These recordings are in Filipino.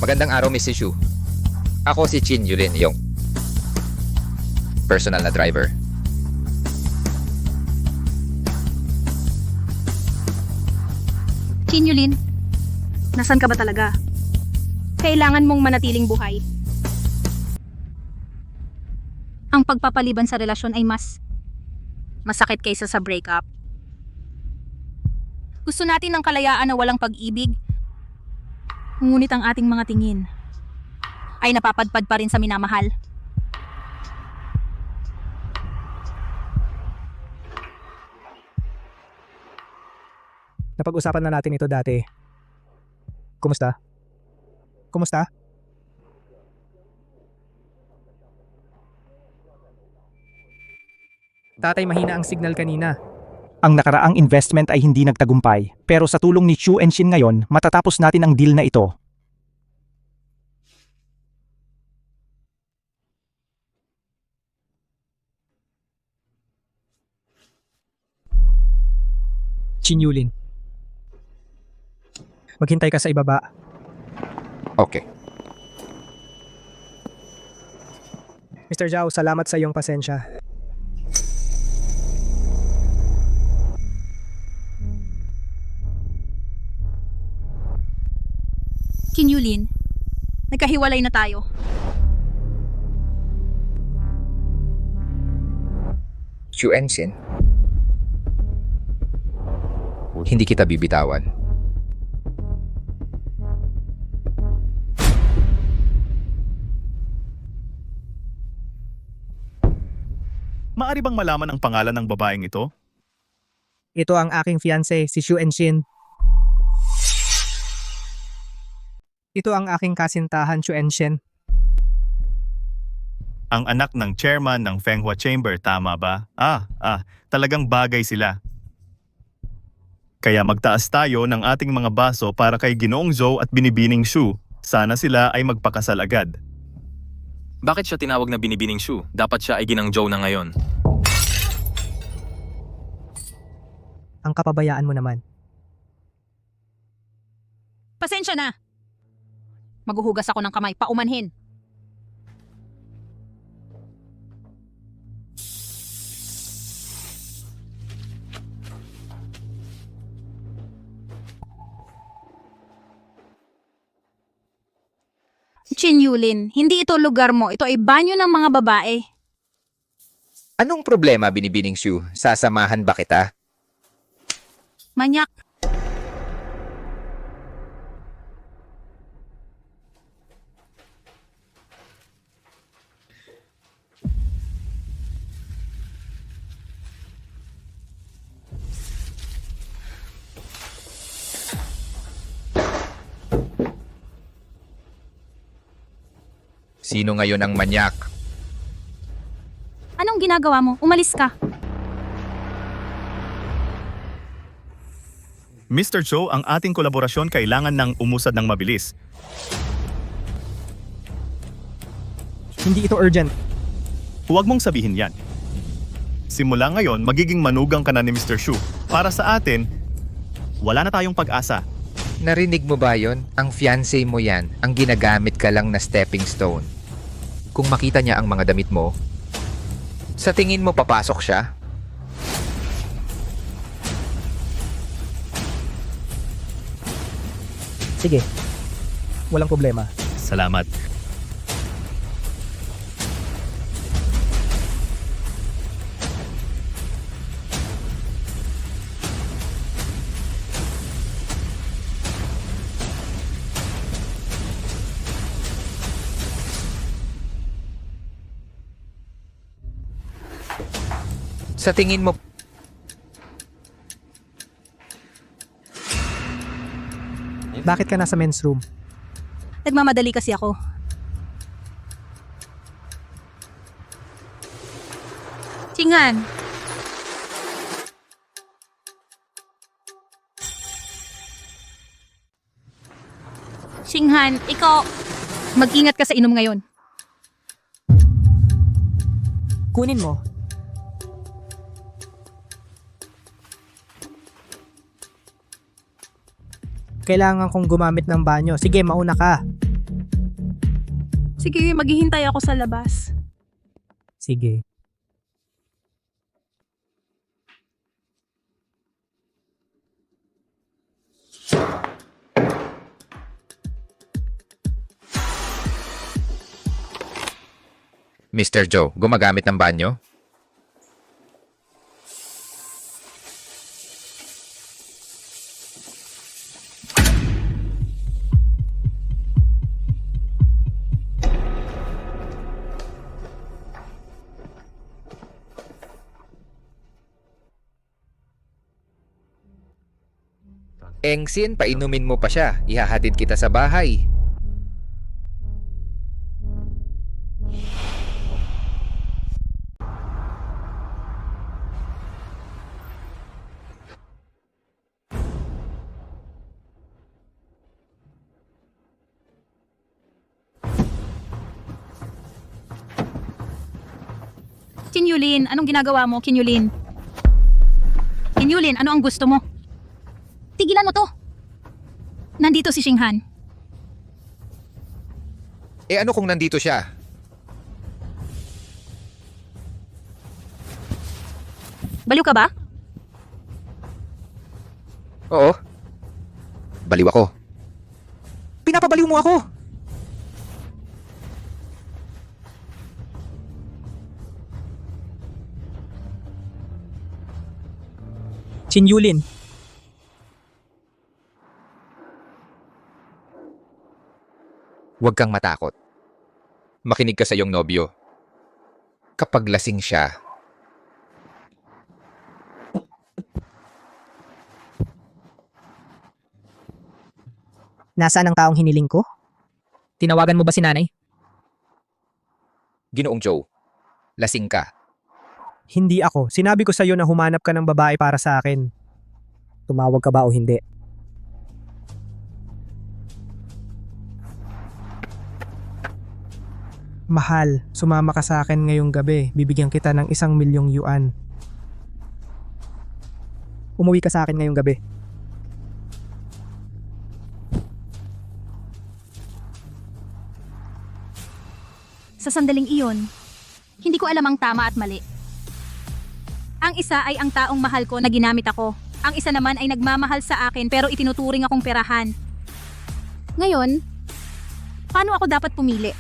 Magandang araw, Mrs. Shu. Ako si Chin Yulin, yung personal na driver. Chinyulin, nasan ka ba talaga? Kailangan mong manatiling buhay. Ang pagpapaliban sa relasyon ay mas masakit kaysa sa breakup. Gusto natin ng kalayaan na walang pag-ibig, ngunit ang ating mga tingin ay napapadpad pa rin sa minamahal. Napag-usapan na natin ito dati. Kumusta? Kumusta? Tatay, mahina ang signal kanina. Ang nakaraang investment ay hindi nagtagumpay, pero sa tulong ni Chu Enshin ngayon, matatapos natin ang deal na ito. Chinyulin. Maghintay ka sa ibaba. Okay. Mr. Zhao, salamat sa iyong pasensya. Chinyulin, nagkahiwalay na tayo. Chu Enshin. Hindi kita bibitawan. Maari bang malaman ang pangalan ng babaeng ito? Ito ang aking fiancé, si Xu Enshin. Ito ang aking kasintahan, Xu Enshin. Ang anak ng chairman ng Fenghua Chamber, tama ba? Talagang bagay sila. Kaya magtaas tayo ng ating mga baso para kay Ginoong Zhou at Binibining Shu. Sana sila ay magpakasal agad. Bakit siya tinawag na Binibining Shu? Dapat siya ay Ginang Zhou na ngayon. Ang kapabayaan mo naman. Pasensya na. Maghuhugas ako ng kamay, paumanhin. Chinyulin, hindi ito lugar mo. Ito ay banyo ng mga babae. Anong problema, Binibining Shu? Sasamahan ba kita? Manyak. Sino ngayon ang manyak? Anong ginagawa mo? Umalis ka. Mr. Zhou, ang ating kolaborasyon kailangan ng umusad ng mabilis. Hindi ito urgent. Huwag mong sabihin yan. Simula ngayon, magiging manugang ka na ni Mr. Shu. Para sa atin, wala na tayong pag-asa. Narinig mo ba yon? Ang fiancé mo yan, ang ginagamit ka lang na stepping stone. Kung makita niya ang mga damit mo, sa tingin mo papasok siya? Sige. Walang problema. Salamat. Sa tingin mo, Bakit ka nasa men's room? Nagmamadali kasi ako. Tingan. Singhan, ikaw, mag-ingat ka sa inom ngayon. Kunin mo. Kailangan kong gumamit ng banyo. Sige, mauna ka. Sige, maghihintay ako sa labas. Sige. Mr. Joe, gumagamit ng banyo? Engsin, painumin mo pa siya. Ihahatid kita sa bahay. Kinyulin, anong ginagawa mo, Kinyulin? Kinyulin, ano ang gusto mo? Tigilan mo to! Nandito si Xinghan. Eh ano kung nandito siya? Baliw ka ba? Oo. Baliw ako. Pinapabaliw mo ako! Chin Yulin, Huwag kang matakot. Makinig ka sa iyong nobyo. Kapag lasing siya, nasaan ang taong hiniling ko? Tinawagan mo ba si nanay? Ginoong Joe, lasing ka. Hindi ako. Sinabi ko sa iyo na humanap ka ng babae para sa akin. Tumawag ka ba o hindi? Mahal, sumama ka sa akin ngayong gabi. Bibigyan kita ng 1,000,000 yuan. Umuwi ka sa akin ngayong gabi. Sa sandaling iyon, hindi ko alam ang tama at mali. Ang isa ay ang taong mahal ko na ginamit ako. Ang isa naman ay nagmamahal sa akin pero itinuturing akong perahan. Ngayon, paano ako dapat pumili?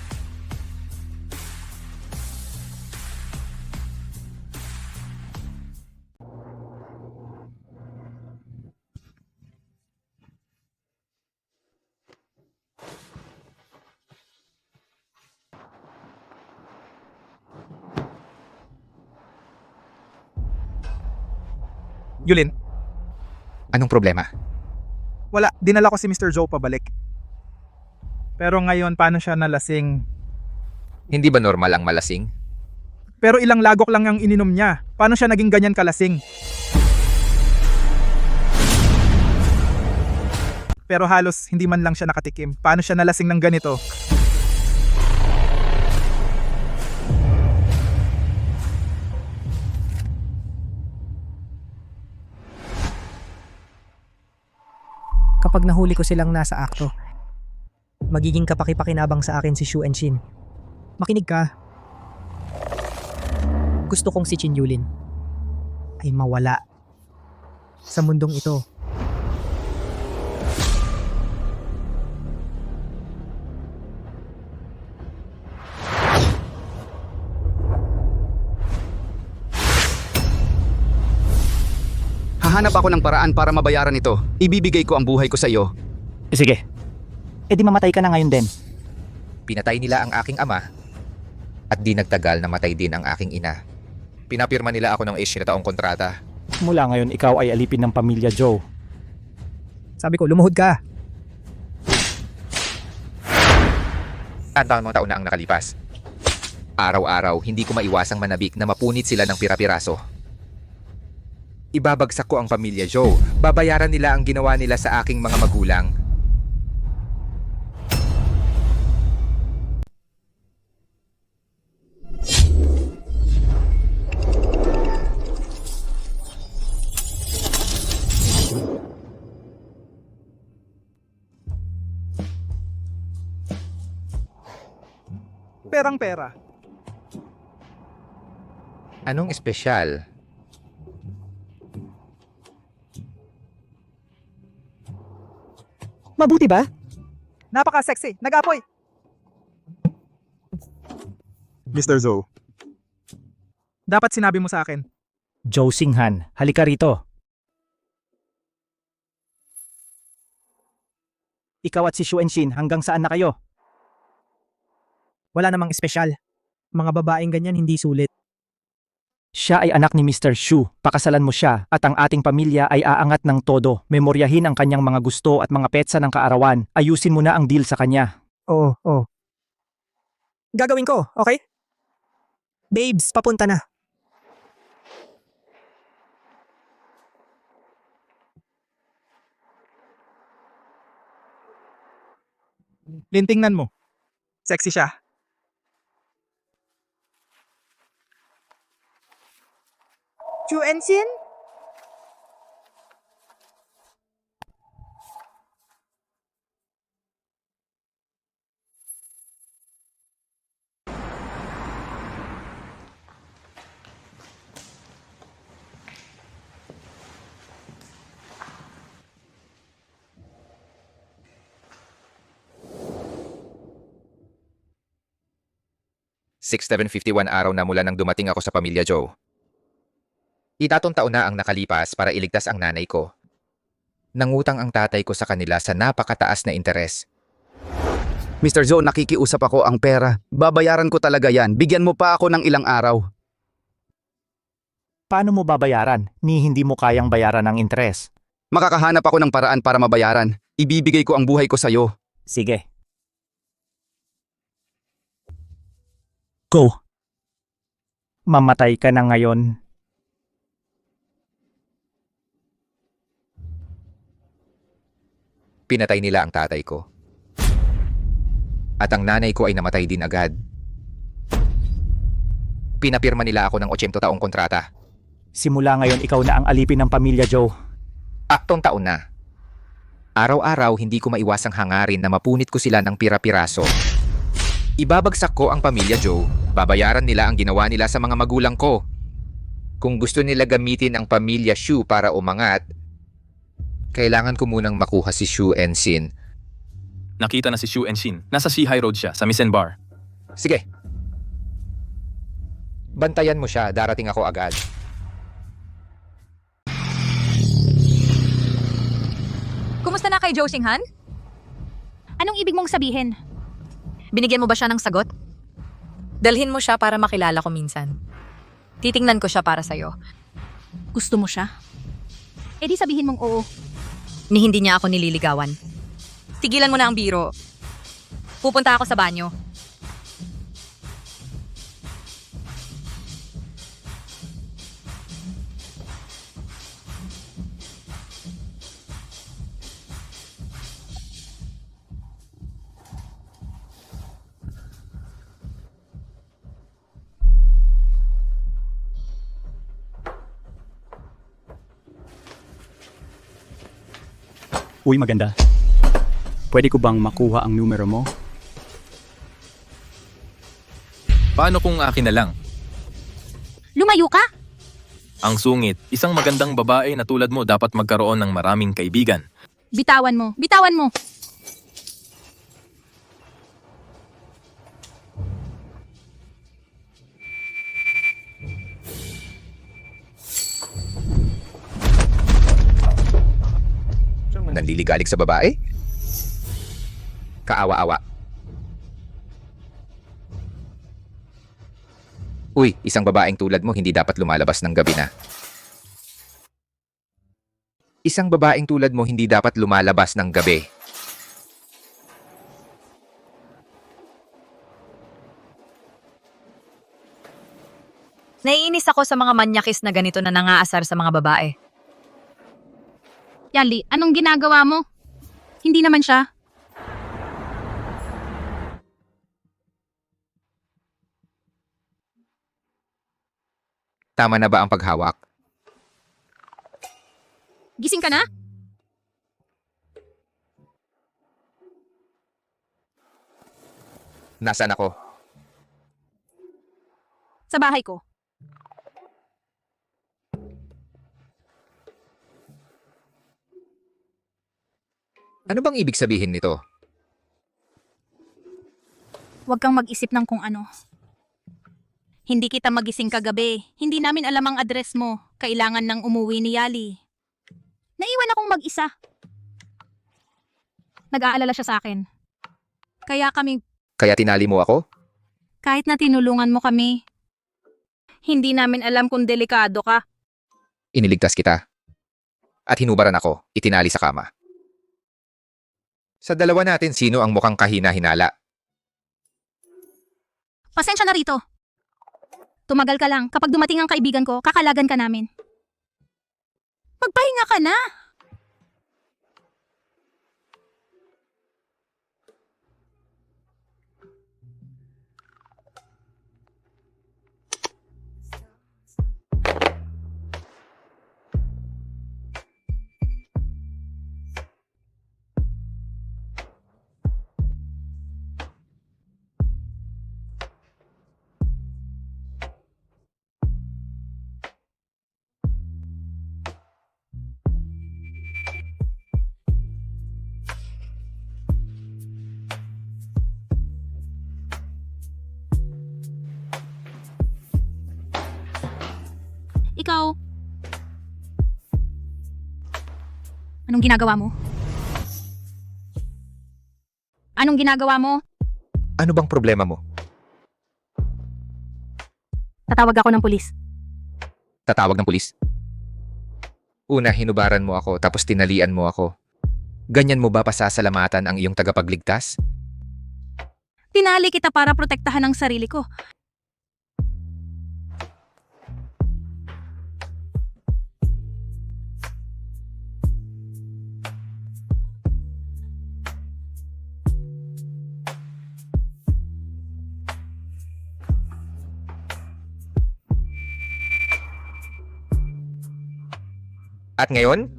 Yulin, Anong problema? wala. Dinala ko si Mr. Joe pabalik. Pero ngayon, paano siya nalasing? Hindi ba normal ang malasing? Pero ilang lagok lang ang ininom niya. Paano siya naging ganyan kalasing? Pero halos hindi man lang siya nakatikim. Paano siya nalasing ng ganito? Kapag nahuli ko silang nasa akto, magiging kapaki-pakinabang sa akin si Shu Enshin. Makinig ka. Gusto kong si Chin Yulin ay mawala sa mundong ito. Hahanap ako ng paraan para mabayaran ito. Ibibigay ko ang buhay ko sa iyo. Sige. E di mamatay ka na ngayon din. Pinatay nila ang aking ama at di nagtagal na matay din ang aking ina. Pinapirma nila ako ng 10 na taong kontrata. Mula ngayon ikaw ay alipin ng pamilya Joe. Sabi ko, lumuhod ka. Ang mga taon na ang nakalipas. Araw-araw, hindi ko maiwasang manabik na mapunit sila ng pira-piraso. Ibabagsak ko ang pamilya Joe. Babayaran nila ang ginawa nila sa aking mga magulang. perang-pera. Anong espesyal? Mabuti ba? Napaka-sexy. Nag-apoy. Mr. Zhou. Dapat sinabi mo sa akin. Joe Singhan, halika rito. Ikaw at si Shu Enshin, hanggang saan na kayo? Wala namang espesyal. Mga babaeng ganyan hindi sulit. Siya ay anak ni Mr. Shu, pakasalan mo siya at ang ating pamilya ay aangat ng todo. Memoryahin ang kanyang mga gusto at mga petsa ng kaarawan. Ayusin mo na ang deal sa kanya. Oo, oo. Gagawin ko, okay? Babes, papunta na. Lintingnan mo. Sexy siya. Chu Enshin? Six 7:51 araw na mula nang dumating ako sa pamilya Joe. Itatong taon na ang nakalipas para iligtas ang nanay ko. Nangutang ang tatay ko sa kanila sa napakataas na interes. Mr. Zhou, nakikiusap ako ang pera. Babayaran ko talaga yan. Bigyan mo pa ako ng ilang araw. Paano mo babayaran ni hindi mo kayang bayaran ang interes? Makakahanap ako ng paraan para mabayaran. Ibibigay ko ang buhay ko sa'yo. Sige. Go. Mamatay ka na ngayon. Pinatay nila ang tatay ko. At ang nanay ko ay namatay din agad. Pinapirma nila ako ng 80 taong kontrata. Simula ngayon ikaw na ang alipin ng pamilya Joe. 8 taon na. Araw-araw hindi ko maiwasang hangarin na mapunit ko sila ng pira-piraso. Ibabagsak ko ang pamilya Joe, babayaran nila ang ginawa nila sa mga magulang ko. Kung gusto nila gamitin ang pamilya Shu para umangat, kailangan ko munang makuha si Shu Enshin. Nakita na si Shu Enshin. Nasa Shihai Road siya, sa Misen Bar. Sige. Bantayan mo siya, darating ako agad. Kumusta na kay Joe Singhan? Anong ibig mong sabihin? Binigyan mo ba siya ng sagot? Dalhin mo siya para makilala ko minsan. Titingnan ko siya para sa'yo. Gusto mo siya? E di sabihin mong oo. Ni hindi niya ako nililigawan. Tigilan mo na ang biro. Pupunta ako sa banyo. Uy, maganda. Pwede ko bang makuha ang numero mo? Paano kung akin na lang? Lumayo ka? Ang sungit, isang magandang babae na tulad mo dapat magkaroon ng maraming kaibigan. Bitawan mo. Bitawan mo. Nanliligalig sa babae? Kaawa-awa. Uy, isang babaeng tulad mo hindi dapat lumalabas ng gabi na. Isang babaeng tulad mo hindi dapat lumalabas ng gabi. Naiinis ako sa mga manyakis na ganito na nangaasar sa mga babae. Yali, anong ginagawa mo? Hindi naman siya. Tama na ba ang paghawak? Gising ka na? Nasaan ako? Sa bahay ko. Ano bang ibig sabihin nito? Huwag kang mag-isip ng kung ano. Hindi kita magising kagabi. Hindi namin alam ang address mo. Kailangan nang umuwi ni Yali. Naiwan akong mag-isa. Nag-aalala siya sa akin. Kaya Kaya tinali mo ako? kahit na tinulungan mo kami, hindi namin alam kung delikado ka. Iniligtas kita. At hinubaran ako, itinali sa kama. Sa dalawa natin, sino ang mukhang kahina-hinala? Pasensya na rito. Tumagal ka lang. Kapag dumating ang kaibigan ko, kakalagan ka namin. Magpahinga ka na. Ikaw. Anong ginagawa mo? Anong ginagawa mo? Ano bang problema mo? Tatawag ako ng pulis. Tatawag ng pulis? Una, hinubaran mo ako tapos tinalian mo ako. Ganyan mo ba pasasalamatan ang iyong tagapagligtas? Tinali kita para protektahan ang sarili ko. At ngayon?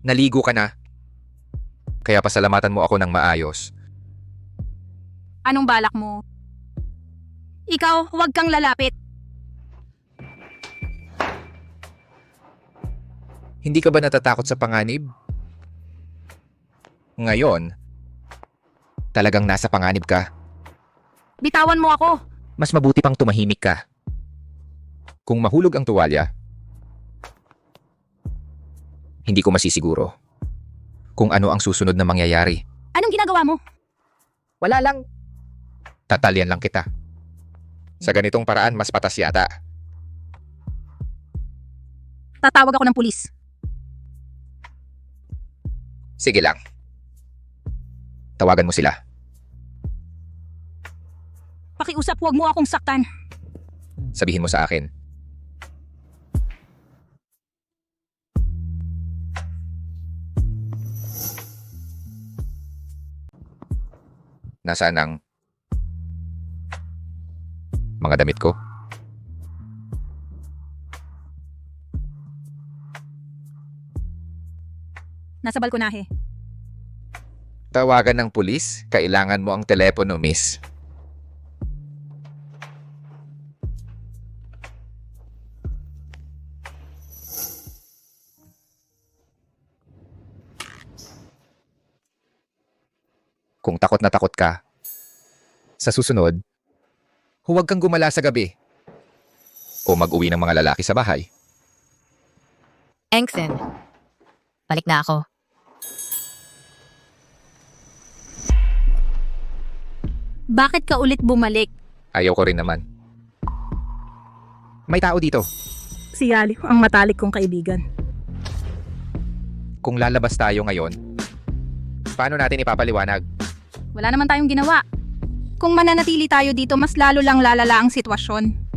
Naligo ka na. Kaya pasalamatan mo ako ng maayos. Anong balak mo? Ikaw, huwag kang lalapit. Hindi ka ba natatakot sa panganib? Ngayon, talagang nasa panganib ka. Bitawan mo ako. Mas mabuti pang tumahimik ka. Kung mahulog ang tuwalya, hindi ko masisiguro kung ano ang susunod na mangyayari. Anong ginagawa mo? Wala lang. Tatalyan lang kita. Sa ganitong paraan, mas patas yata. Tatawag ako ng pulis. Sige lang. Tawagan mo sila. Pakiusap, huwag mo akong saktan. Sabihin mo sa akin. Nasaan ang mga damit ko? Nasa balkonahe. Tawagan ng pulis, kailangan mo ang telepono, miss. Kung takot na takot ka, sa susunod, huwag kang gumala sa gabi o mag-uwi ng mga lalaki sa bahay. Engsen, balik na ako. Bakit ka ulit bumalik? Ayaw ko rin naman. May tao dito. Si Yali, ang matalik kong kaibigan. Kung lalabas tayo ngayon, paano natin ipapaliwanag? Wala naman tayong ginawa. Kung mananatili tayo dito, mas lalo lang lalala ang sitwasyon.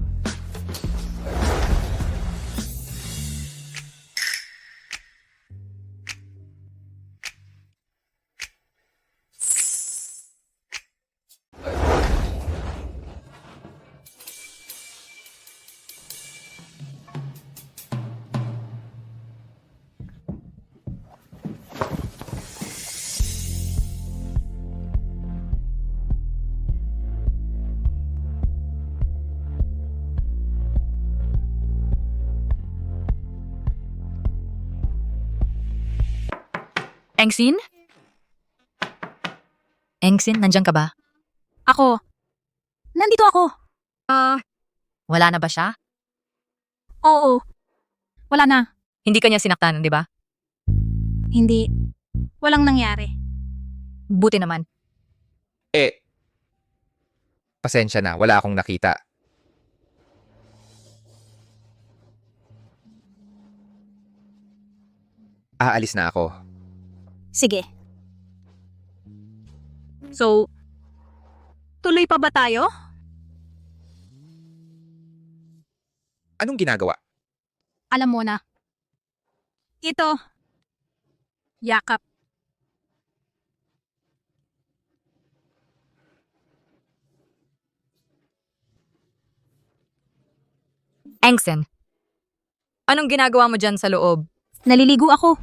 Engsin? Engsin, nandiyan ka ba? Ako. Nandito ako. Wala na ba siya? Oo. Wala na. Hindi ka niya sinaktan, di ba? Hindi. Walang nangyari. Buti naman. Pasensya na, wala akong nakita. Aalis na ako. Sige. So, tuloy pa ba tayo? Anong ginagawa? Alam mo na. Ito. Yakap. Engsin, anong ginagawa mo dyan sa loob? Naliligo ako.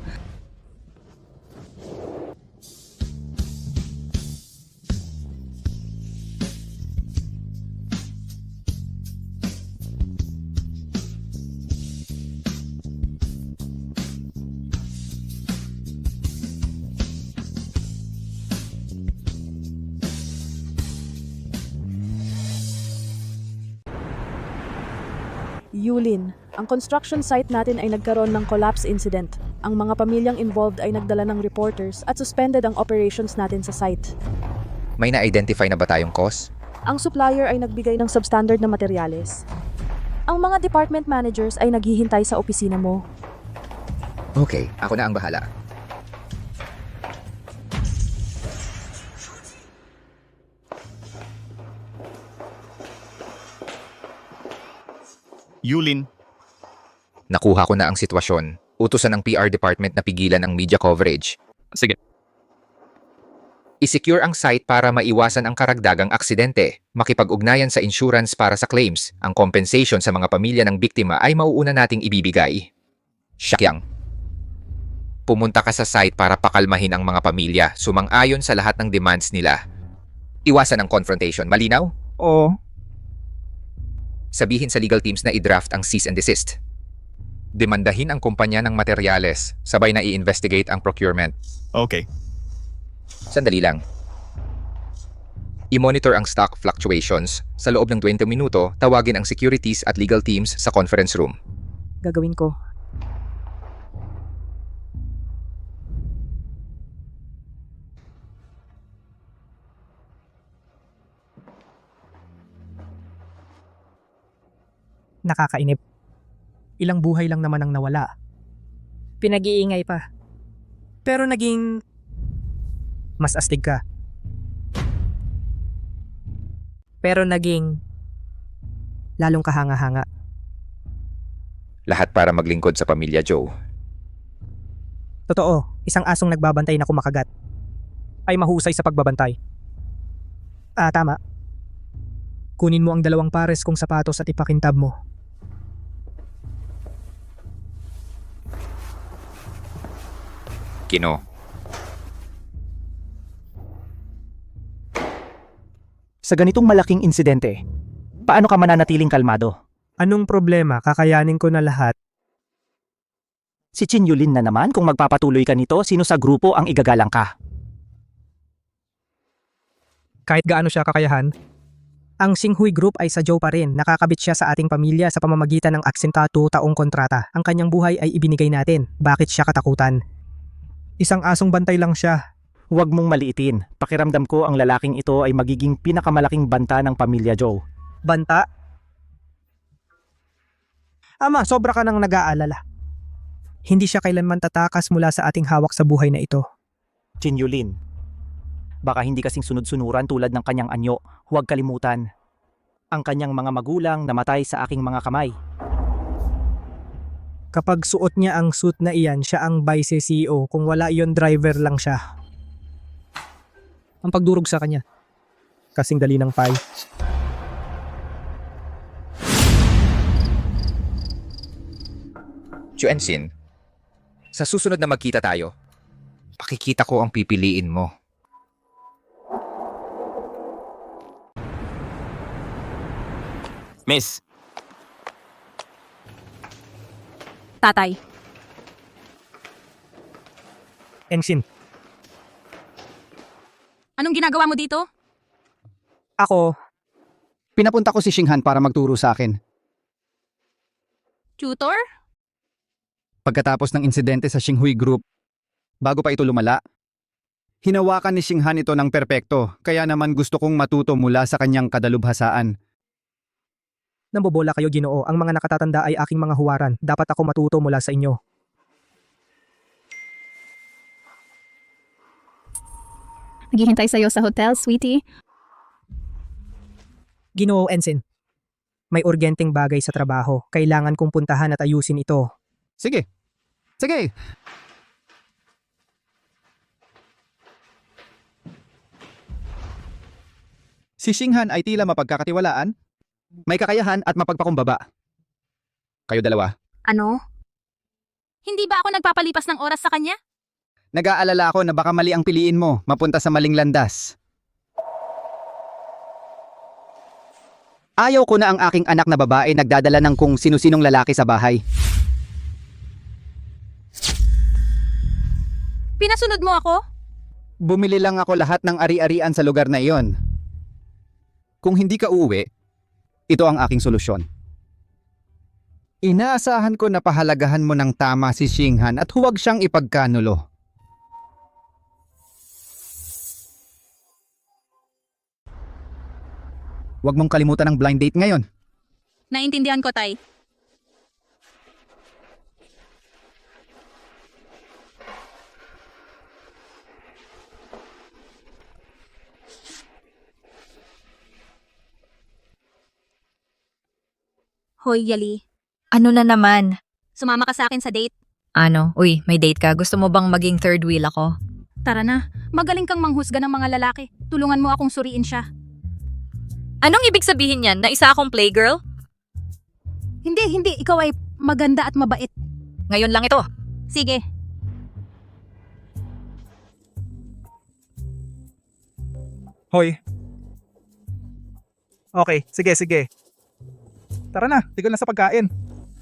Yulin, ang construction site natin ay nagkaroon ng collapse incident. Ang mga pamilyang involved ay nagdala ng reporters at suspended ang operations natin sa site. May na-identify na ba tayong cause? Ang supplier ay nagbigay ng substandard na materyales. Ang mga department managers ay naghihintay sa opisina mo. Okay, ako na ang bahala. Yulin, Nakuha ko na ang sitwasyon. Utusan ng PR department na pigilan ang media coverage. Sige. I-secure ang site para maiwasan ang karagdagang aksidente. Makipag-ugnayan sa insurance para sa claims. Ang compensation sa mga pamilya ng biktima ay mauuna nating ibibigay. Shakyang. Pumunta ka sa site para pakalmahin ang mga pamilya. Sumang-ayon sa lahat ng demands nila. Iwasan ang confrontation. Malinaw? Oo. Sabihin sa legal teams na i-draft ang cease and desist. Demandahin ang kumpanya ng materyales. Sabay na i-investigate ang procurement. okay. Sandali lang. I-monitor ang stock fluctuations. Sa loob ng 20 minuto, tawagin ang securities at legal teams sa conference room. Gagawin ko. Nakakainip. Ilang buhay lang naman ang nawala. Pinag-iingay pa. Pero naging mas astig ka. Pero naging lalong kahanga-hanga. Lahat para maglingkod sa pamilya Joe. Totoo, isang asong nagbabantay na kumakagat ay mahusay sa pagbabantay. Tama. Kunin mo ang 2 pares kong sapatos at ipakintab mo. Kino. Sa ganitong malaking insidente, paano ka mananatiling kalmado? Anong problema? Kakayanin ko na lahat. Si Chin Yulin na naman, kung magpapatuloy ka nito, sino sa grupo ang igagalang ka? Kahit gaano siya kakayahan, ang Xinghui Group ay sa Joe pa rin. Nakakabit siya sa ating pamilya sa pamamagitan ng aksentado taong kontrata. Ang kanyang buhay ay ibinigay natin. Bakit siya katakutan? Isang asong bantay lang siya. Huwag mong maliitin. Pakiramdam ko ang lalaking ito ay magiging pinakamalaking banta ng pamilya Joe. Banta? Ama, sobra ka nang nag-aalala. Hindi siya kailanman tatakas mula sa ating hawak sa buhay na ito. Chin Yulin, baka hindi kasing sunod-sunuran tulad ng kanyang anyo. Huwag kalimutan. Ang kanyang mga magulang namatay sa aking mga kamay. Kapag suot niya ang suit na iyan, siya ang vice CEO. Kung wala iyon, driver lang siya. Ang pagdurog sa kanya. Kasing dali ng pie. Chuensin, sa susunod na magkita tayo, pakikita ko ang pipiliin mo. Miss, Tatay. Engsin, Anong ginagawa mo dito? Ako, Pinapunta ko si Xinghan para magturo sa akin. Tutor? Pagkatapos ng insidente sa Xinghui Group, bago pa ito lumala, hinawakan ni Xinghan ito ng perpekto, kaya naman gusto kong matuto mula sa kanyang kadalubhasaan. nambobola kayo Ginoo. Ang mga nakatatanda ay aking mga huwaran. Dapat ako matuto mula sa inyo. Naghihintay sa'yo sa hotel, sweetie. Ginoo Ensign, may urgenteng bagay sa trabaho. Kailangan kong puntahan at ayusin ito. Sige. Sige. Si Xinghan ay tila mapagkakatiwalaan, may kakayahan at mapagpakumbaba. Kayo dalawa. Ano? Hindi ba ako nagpapalipas ng oras sa kanya? Nag-aalala ako na baka mali ang piliin mo, mapunta sa maling landas. Ayaw ko na ang aking anak na babae nagdadala ng kung sino-sinong lalaki sa bahay. Pinasunod mo ako? Bumili lang ako lahat ng ari-arian sa lugar na iyon. Kung hindi ka uuwi, ito ang aking solusyon. Inaasahan ko na pahalagahan mo ng tama si Xinghan at huwag siyang ipagkanulo. Huwag mong kalimutan ang blind date ngayon. Naintindihan ko, Tay. Hoy, Yali. Ano na naman? Sumama ka sa akin sa date. Ano? Uy, may date ka. Gusto mo bang maging third wheel ako? Tara na. Magaling kang manghusga ng mga lalaki. Tulungan mo akong suriin siya. Anong ibig sabihin yan? Na isa akong playgirl? Hindi. Ikaw ay maganda at mabait. Ngayon lang ito. Sige. Hoy. Okay, sige. Tara na, tigil na sa pagkain.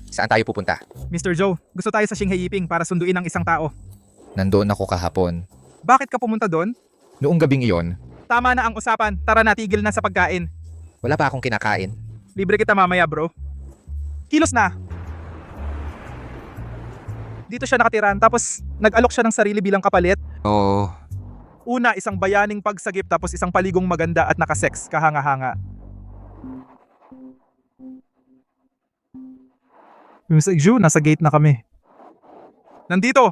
Saan tayo pupunta? Mr. Joe, gusto tayo sa Xinghai Yiping para sunduin ang isang tao. Nandoon ako kahapon. Bakit ka pumunta doon? Noong gabing iyon, Tama na ang usapan, tara na, tigil na sa pagkain. wala pa akong kinakain. Libre kita mamaya, bro. Kilos na! Dito siya nakatiran, tapos nag-alok siya ng sarili bilang kapalit. Oh, Una, isang bayaning pagsagip, tapos isang paligong maganda at nakasex, kahanga-hanga. Mr. Ju, nasa gate na kami. Nandito!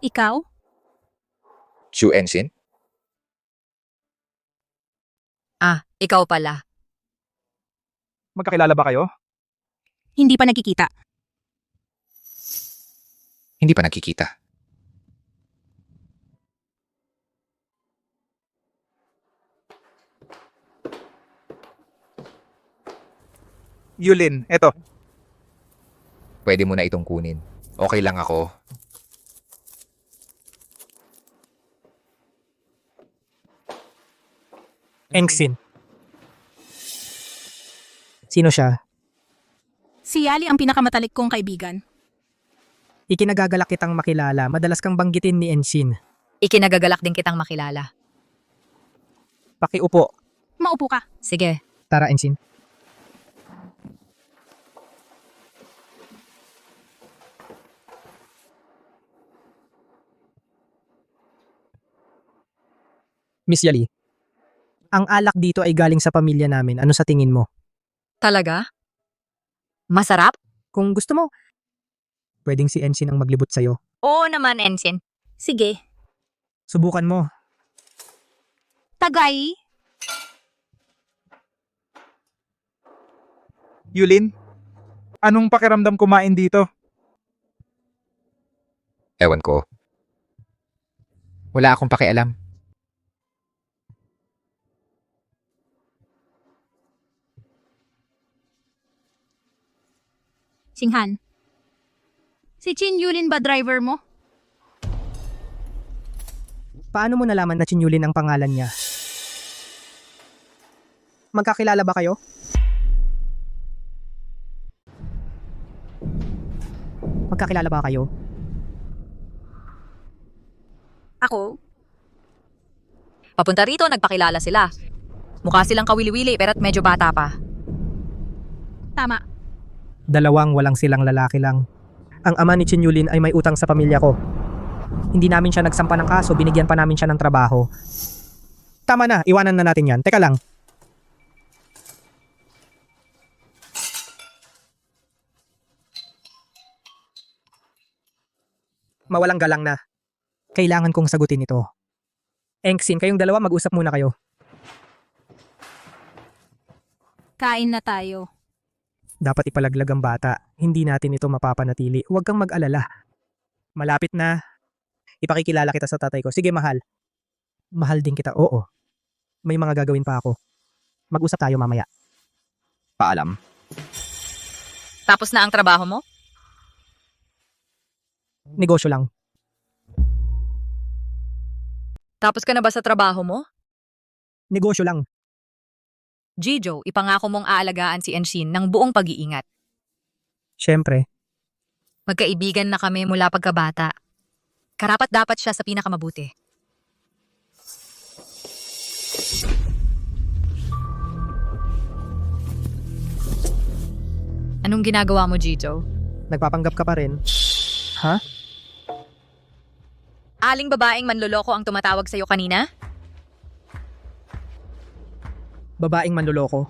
Ikaw? Chu Ensign? Ah, ikaw pala. Magkakilala ba kayo? Hindi pa nagkikita. Hindi pa nakikita. Yulin, eto. Pwede mo na itong kunin. Okay lang ako. Engsin. Sino siya? Si Yali ang pinakamatalik kong kaibigan. Ikinagagalak kitang makilala. Madalas kang banggitin ni Ensign. Ikinagagalak din kitang makilala. Pakiupo. Maupo ka. Sige. Tara, Ensign. Miss Yali, ang alak dito ay galing sa pamilya namin. Ano sa tingin mo? Talaga? Masarap? Kung gusto mo, pwedeng si Ensign ang maglibot sa'yo. Oo naman, Ensign. Sige. Subukan mo. Tagay? Yulin, anong pakiramdam kumain dito? Ewan ko. Wala akong pakialam. Xinghan. Si Chin Yulin ba driver mo? Paano mo nalaman na Chinyulin ang pangalan niya? Magkakilala ba kayo? Magkakilala ba kayo? Ako? Papunta rito, nagpakilala sila. Mukha silang kawili-wili pero medyo bata pa. Tama. Dalawang walang silang lalaki lang. Ang ama ni Chinyulin ay may utang sa pamilya ko. Hindi namin siya nagsampa ng kaso, binigyan pa namin siya ng trabaho. Tama na, iwanan na natin yan. Teka lang. Mawalang galang na. Kailangan kong sagutin ito. Engsin, kayong dalawa mag-usap muna kayo. Kain na tayo. Dapat ipalaglag ang bata. Hindi natin ito mapapanatili. Huwag kang mag-alala. Malapit na. Ipakikilala kita sa tatay ko. Sige, mahal. Mahal din kita. Oo. May mga gagawin pa ako. Mag-usap tayo mamaya. Paalam. Tapos na ang trabaho mo? Negosyo lang. Tapos ka na ba sa trabaho mo? Negosyo lang. Jijo, ipangako mong aalagaan si Enshin ng buong pag-iingat. Siyempre. Magkaibigan na kami mula pagkabata. Karapat dapat siya sa pinakamabuti. Anong ginagawa mo, Jijo? Nagpapanggap ka pa rin. Ha? Aling babaeng manloloko ang tumatawag sa'yo kanina? Babaeng manloloko.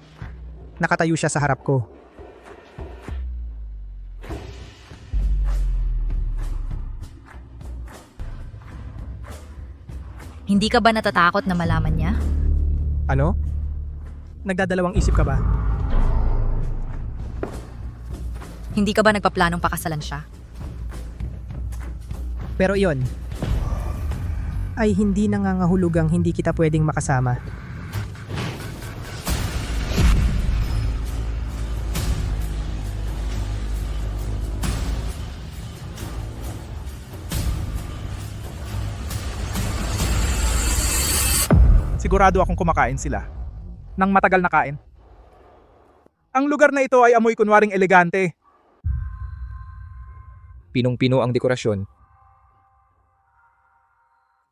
Nakatayo siya sa harap ko. Hindi ka ba natatakot na malaman niya? Ano? Nagdadalawang isip ka ba? Hindi ka ba nagpaplanong pakasalan siya? Pero iyon, ay hindi nangangahulugang hindi kita pwedeng makasama. Sigurado akong kumakain sila. Nang matagal na kain. Ang lugar na ito ay amoy kunwaring elegante. Pinong-pino ang dekorasyon.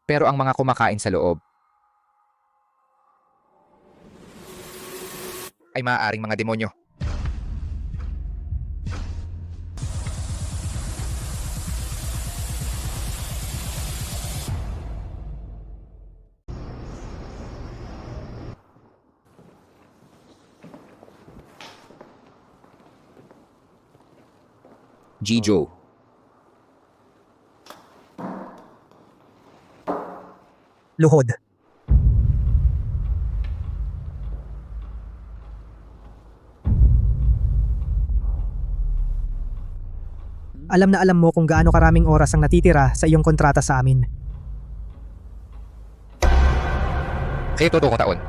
Pero ang mga kumakain sa loob ay maaaring mga demonyo. Jijo. Luhod. Alam na alam mo kung gaano karaming oras ang natitira sa iyong kontrata sa amin. Kaya totoo kong taon.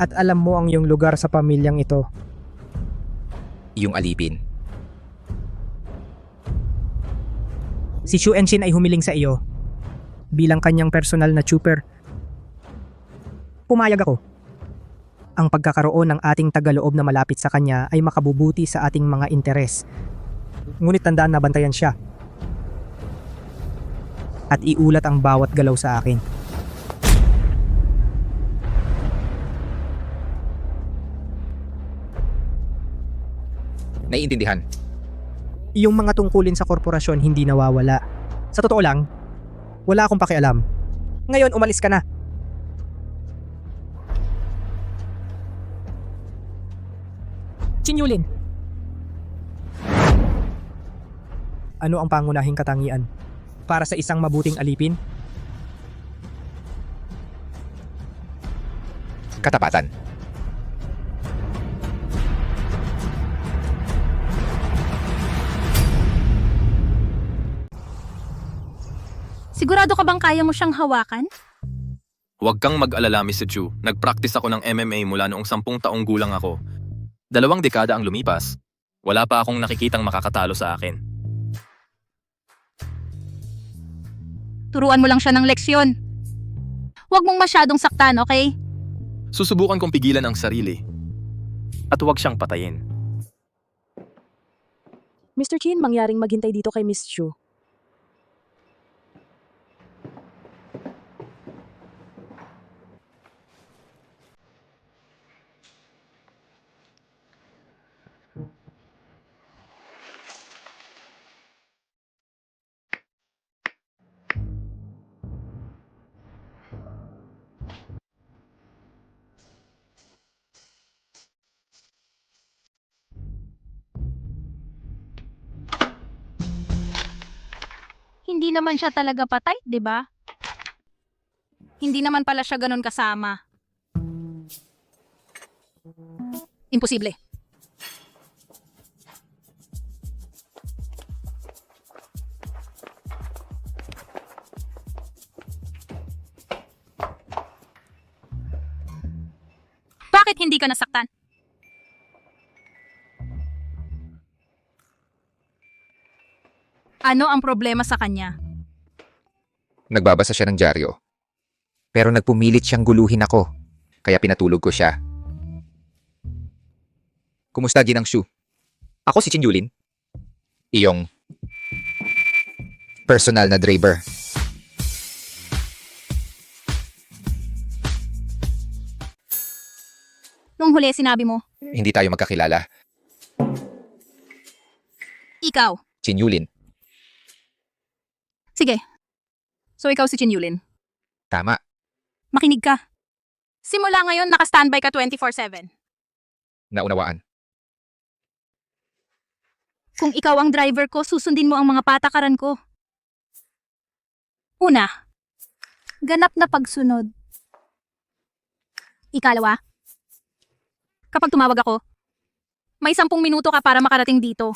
At alam mo ang iyong lugar sa pamilyang ito. Iyong alipin. Si Shu Enshin ay humiling sa iyo bilang kanyang personal na trooper. Pumayag ako. Ang pagkakaroon ng ating tagaloob na malapit sa kanya ay makabubuti sa ating mga interes. Ngunit tandaan na bantayan siya. At iulat ang bawat galaw sa akin. Naiintindihan. Yung mga tungkulin sa korporasyon hindi nawawala. Sa totoo lang, wala akong pakialam. Ngayon, umalis ka na. Chinyulin. Ano ang pangunahing katangian para sa isang mabuting alipin? Katapatan. Sigurado ka bang kaya mo siyang hawakan? Huwag kang mag-alala, Mr. Chu. Nag-practice ako ng MMA mula noong 10 taong gulang ako. 2 dekada ang lumipas. Wala pa akong nakikitang makakatalo sa akin. Turuan mo lang siya ng leksyon. Huwag mong masyadong saktan, okay? Susubukan kong pigilan ang sarili. at huwag siyang patayin. Mr. Chin, mangyaring maghintay dito kay Miss Shu. Hindi naman siya talaga patay, di ba? Hindi naman pala siya ganun kasama. Imposible. Bakit hindi ka nasaktan? Ano ang problema sa kanya? Nagbabasa siya ng dyaryo. Pero nagpumilit siyang guluhin ako, kaya pinatulog ko siya. Kumusta, Ginang Shu? Ako si Chin Yulin. Iyong personal na driver. Nung huli sinabi mo, Hindi tayo magkakilala. ikaw. Chin Yulin. Sige. So ikaw si Chin Yulin. Tama. Makinig ka. Simula ngayon, naka-standby ka 24/7. Naunawaan. Kung ikaw ang driver ko, susundin mo ang mga patakaran ko. Una, ganap na pagsunod. Ikalawa, kapag tumawag ako, may 10 minuto ka para makarating dito.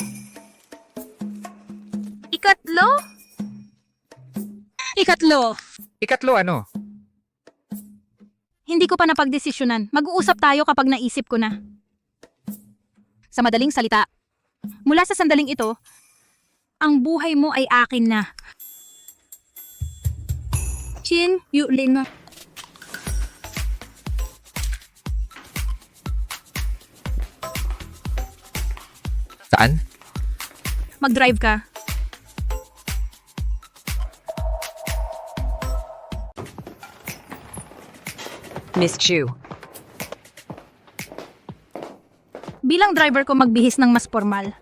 Ikatlo, Ano? hindi ko pa napagdesisyonan. Mag-uusap tayo kapag naisip ko na. Sa madaling salita, mula sa sandaling ito, ang buhay mo ay akin na. Chin Yulin. Saan? Mag-drive ka. Miss Chu, Bilang driver ko magbihis ng mas formal.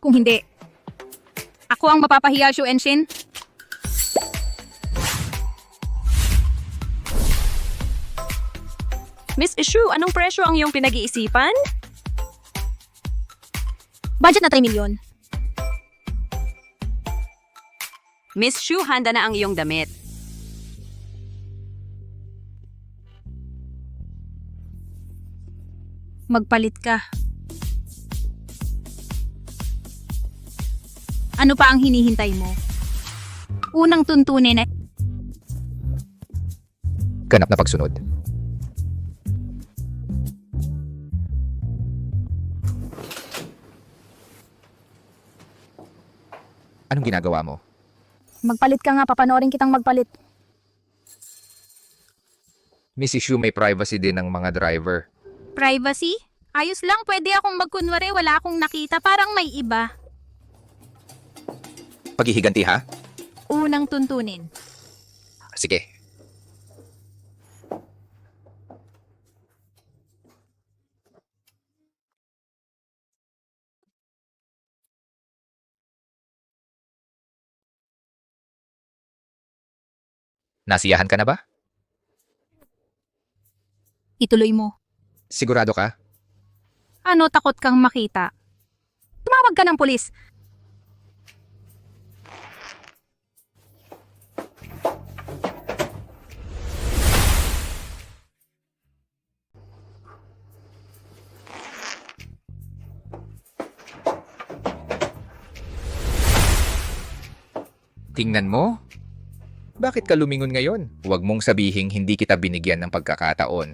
Kung hindi, ako ang mapapahiya, Shu Enshin. Miss Shu, anong presyo ang iyong pinag-iisipan? Budget na 3 milyon. Miss Shu, handa na ang iyong damit. Magpalit ka. Ano pa ang hinihintay mo? Unang tuntunin ay Ganap na pagsunod. Anong ginagawa mo? magpalit ka nga, papanoorin kitang magpalit. Mrs. Shu, may privacy din ng mga driver. Privacy? Ayos lang, pwede akong magkunwari, wala akong nakita, parang may iba. Paghihiganti ha? Unang tuntunin. Sige. Nasiyahan ka na ba? Ituloy mo. Sigurado ka? Ano, takot kang makita? Tumawag ka ng pulis. Tingnan mo. Bakit ka lumingon ngayon? Huwag mong sabihing hindi kita binigyan ng pagkakataon.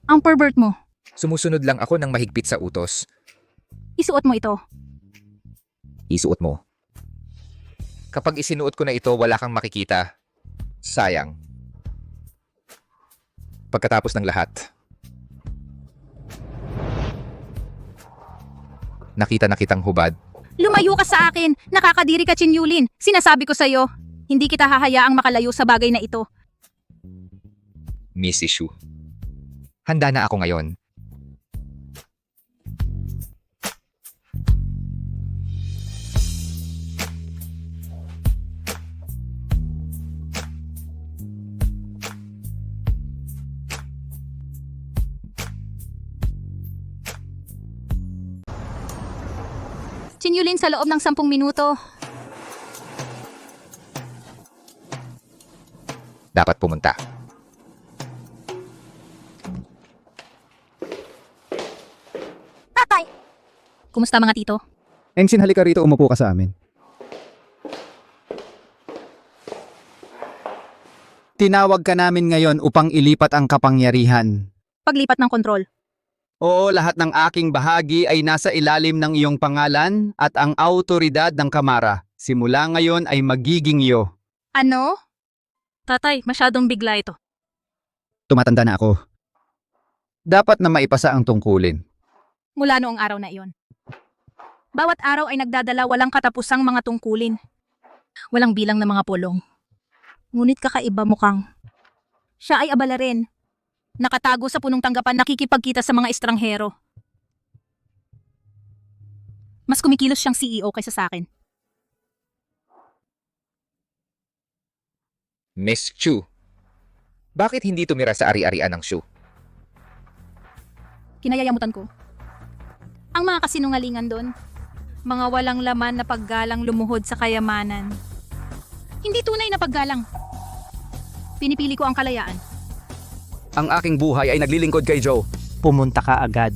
Ang pervert mo. Sumusunod lang ako ng mahigpit sa utos. Isuot mo ito. Isuot mo. Kapag isinuot ko na ito, wala kang makikita. Sayang. Pagkatapos ng lahat, Nakita na kitang hubad. Lumayo ka sa akin! Nakakadiri ka, Chinyulin! Sinasabi ko sa'yo, hindi kita hahayaang makalayo sa bagay na ito. Miss Shu. Handa na ako ngayon. Chinyulin sa loob ng 10 minuto. Dapat pumunta. Tatay! Kumusta mga tito? Engsin, halika rito, umupo ka sa amin. Tinawag ka namin ngayon upang ilipat ang kapangyarihan. Paglipat ng kontrol. Oo, lahat ng aking bahagi ay nasa ilalim ng iyong pangalan at ang autoridad ng Kamara. Simula ngayon ay magiging iyo. Ano? Tatay, masyadong bigla ito. Tumatanda na ako. Dapat na maipasa ang tungkulin. Mula noong araw na iyon. Bawat araw ay nagdadala walang katapusang mga tungkulin. Walang bilang na mga pulong. Ngunit kakaiba mukhang. Siya ay abala rin. Nakatago sa punong tanggapan, nakikipagkita sa mga estranghero. Mas kumikilos siyang CEO kaysa sa akin. Miss Chu. Bakit hindi tumira sa ari-arian ng Shu? Kinayayamutan ko. Ang mga kasinungalingan doon, mga walang laman na paggalang lumuhod sa kayamanan. Hindi tunay na paggalang. Pinipili ko ang kalayaan. Ang aking buhay ay naglilingkod kay Joe. Pumunta ka agad.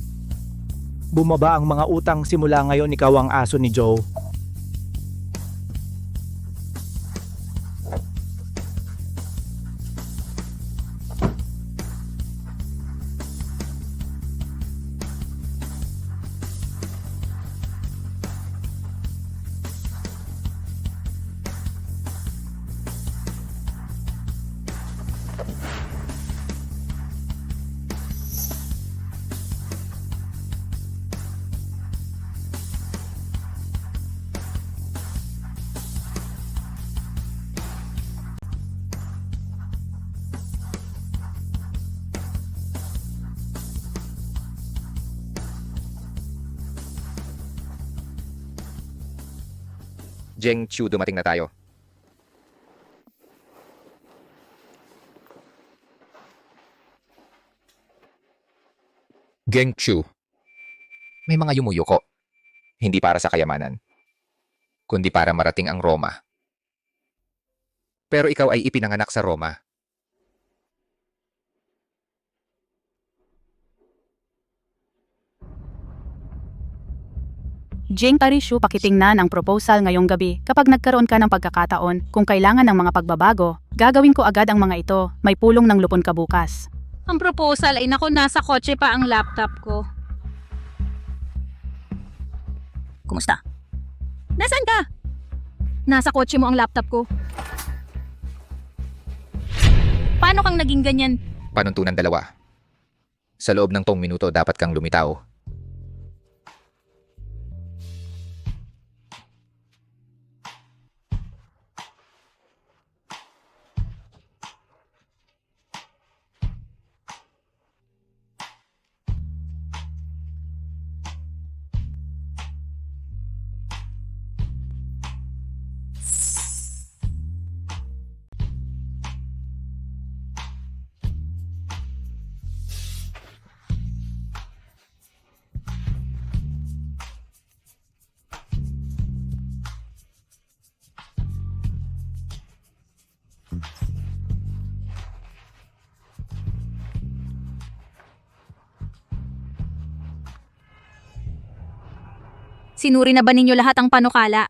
Bumaba ang mga utang, simula ngayon ikaw ang aso ni Joe. Jeng Chu, dumating na tayo. Geng Chu. May mga yumuyuko. Hindi para sa kayamanan, kundi para marating ang Roma. Pero ikaw ay ipinanganak sa Roma. Jing Tarishu, pakitingnan ang proposal ngayong gabi. Kapag nagkaroon ka ng pagkakataon, kung kailangan ng mga pagbabago, gagawin ko agad ang mga ito. May pulong ng lupon ka bukas. Ang proposal ay nasa kotse pa ang laptop ko. Kumusta? Nasaan ka? Nasa kotse mo ang laptop ko. Paano kang naging ganyan? Panuntunan 2. Sa loob ng 2 minuto dapat kang lumitaw. Sinuri na ba ninyo lahat ang panukala?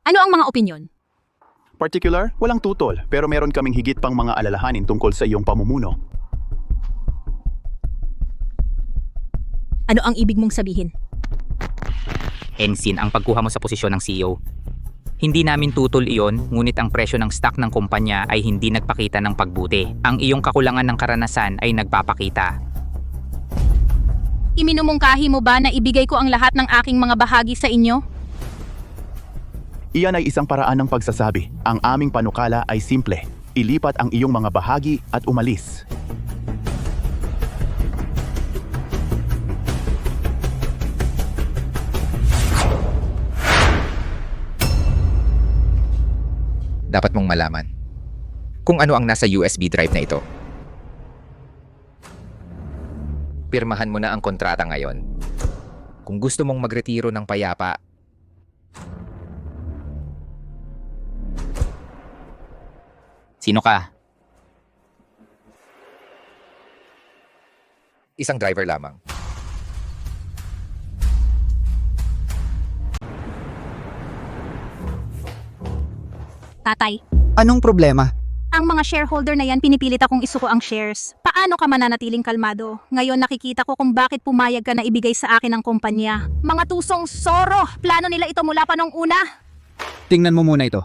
Ano ang mga opinyon? Particular, walang tutol, pero meron kaming higit pang mga alalahanin tungkol sa iyong pamumuno. Ano ang ibig mong sabihin? Ensign ang pagkuha mo sa posisyon ng CEO. Hindi namin tutol iyon, ngunit ang presyo ng stock ng kumpanya ay hindi nagpakita ng pagbuti. Ang iyong kakulangan ng karanasan ay nagpapakita. Iminumungkahi mo ba na ibigay ko ang lahat ng aking mga bahagi sa inyo? Iyan ay isang paraan ng pagsasabi. Ang aming panukala ay simple. Ilipat ang iyong mga bahagi at umalis. Dapat mong malaman kung ano ang nasa USB drive na ito. Pirmahan mo na ang kontrata ngayon. Kung gusto mong magretiro ng payapa, Sino ka? isang driver lamang. Tatay, Anong problema? ang mga shareholder na yan pinipilit akong isuko ang shares. Paano ka mananatiling kalmado? Ngayon nakikita ko kung bakit pumayag ka na ibigay sa akin ang kumpanya. Mga tusong soro! Plano nila ito mula pa nung una. Tingnan mo muna ito.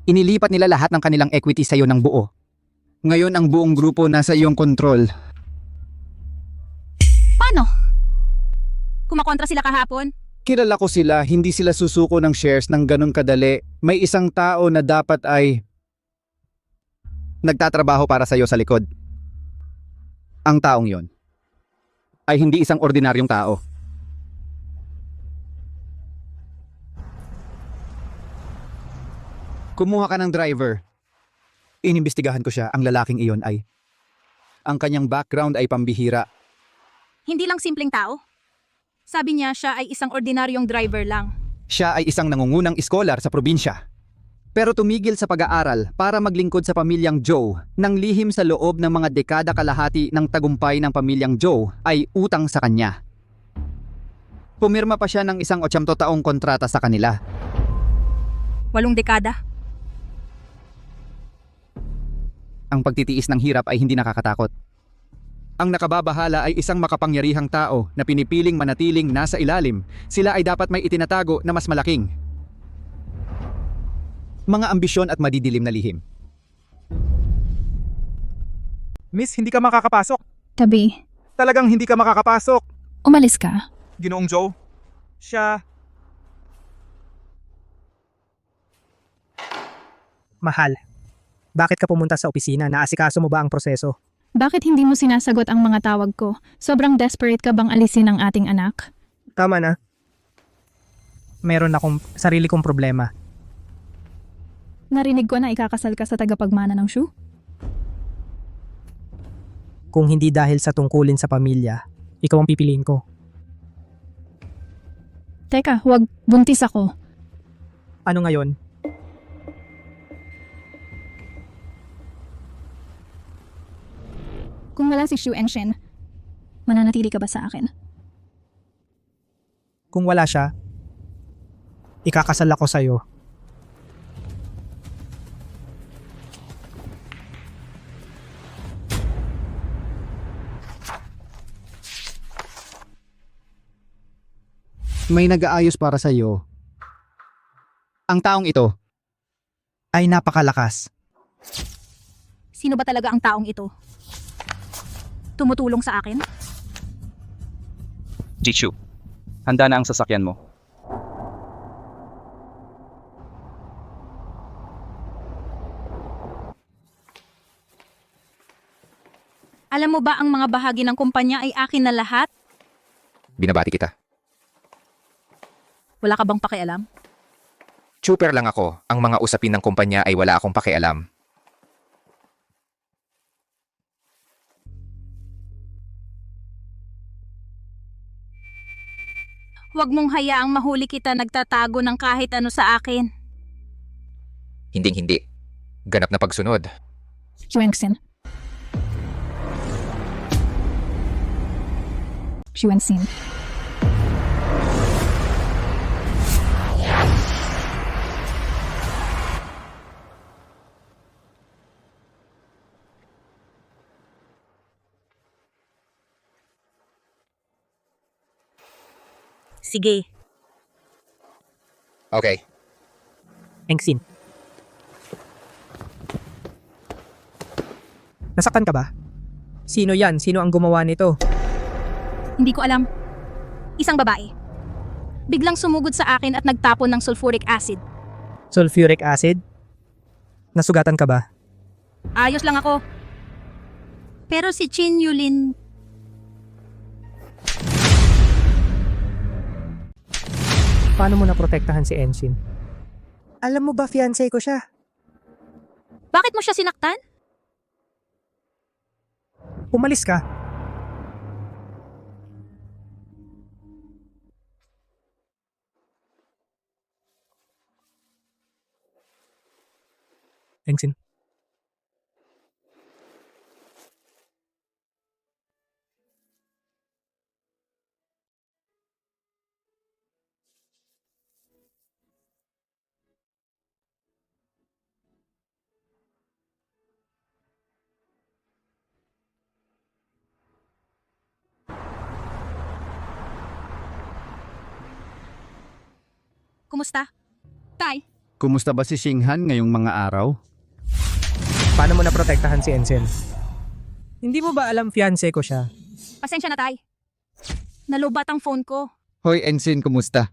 Inilipat nila lahat ng kanilang equity sa iyo ng buo. Ngayon ang buong grupo nasa iyong kontrol. Paano? Kumakontra sila kahapon? Kilala ko sila, hindi sila susuko ng shares ng ganun kadali. May isang tao na dapat ay nagtatrabaho para sa iyo sa likod. Ang taong yon ay hindi isang ordinaryong tao. Kumuha ka ng driver. Inimbestigahan ko siya, ang lalaking iyon ay. Ang kanyang background ay pambihira. Hindi lang simpleng tao. Sabi niya siya ay isang ordinaryong driver lang. Siya ay isang nangungunang iskolar sa probinsya. Pero tumigil sa pag-aaral para maglingkod sa pamilyang Joe nang lihim sa loob ng mga dekada kalahati ng tagumpay ng pamilyang Joe ay utang sa kanya. Pumirma pa siya ng isang 80 taong kontrata sa kanila. 8 dekada. Ang pagtitiis ng hirap ay hindi nakakatakot. Ang nakababahala ay isang makapangyarihang tao na pinipiling manatiling nasa ilalim. Sila ay dapat may itinatago na mas malaking mga ambisyon at madidilim na lihim. Miss, hindi ka makakapasok. Tabi, Talagang hindi ka makakapasok. umalis ka. Ginoong Joe. Siya. Mahal, bakit ka pumunta sa opisina? Naasikaso mo ba ang proseso? Bakit hindi mo sinasagot ang mga tawag ko? Sobrang desperate ka bang alisin ang ating anak? Tama na. Meron akong sarili kong problema. Narinig ko na ikakasal ka sa tagapagmana ng Shu? Kung hindi dahil sa tungkulin sa pamilya, ikaw ang pipiliin ko. Teka, wag, buntis ako. Ano ngayon? Kung wala si Shu and Shen, mananatili ka ba sa akin? Kung wala siya, ikakasal ako sa'yo. May nag-aayos para sa iyo. Ang taong ito ay napakalakas. Sino ba talaga ang taong ito? Tumutulong sa akin? Jichu, handa na ang sasakyan mo. Alam mo ba ang mga bahagi ng kumpanya ay akin na lahat? Binabati kita. Wala ka bang pakialam? Chuper lang ako. Ang mga usapin ng kumpanya ay wala akong pakialam. Huwag mong hayaang mahuli kita nagtatago ng kahit ano sa akin. Hinding-hindi. Ganap na pagsunod. Xuanxin. Xuanxin. Sige. Okay. Engsin. Nasaktan ka ba? Sino yan? Sino ang gumawa nito? Hindi ko alam. Isang babae. Biglang sumugod sa akin at nagtapon ng sulfuric acid. Sulfuric acid? Nasugatan ka ba? Ayos lang ako. Pero si Chin Yulin, Paano mo naprotektahan si Ensin? Alam mo ba, fiancé ko siya? bakit mo siya sinaktan? Umalis ka. Ensin. Kumusta? Tay, Kumusta ba si Xinghan ngayong mga araw? Paano mo naprotektahan si Ensin? Hindi mo ba alam fiancé ko siya? pasensya na tay. Nalubat ang phone ko. Hoy Ensin, kumusta?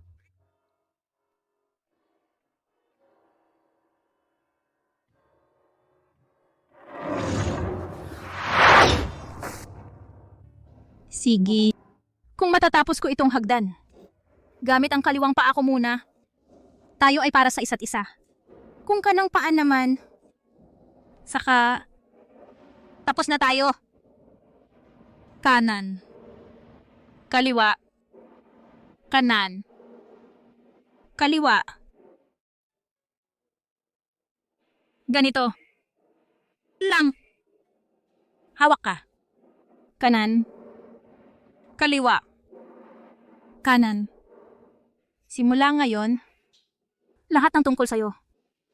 Sige. Kung matatapos ko itong hagdan, gamit ang kaliwang paa ko muna, tayo ay para sa isa't isa. Kung kanang paa naman, saka, tapos na tayo. Kanan. Kaliwa. Kanan. Kaliwa. Ganito. Lang. Hawak ka. Kanan. Kaliwa. Kanan. Simula ngayon, lahat ng tungkol sa'yo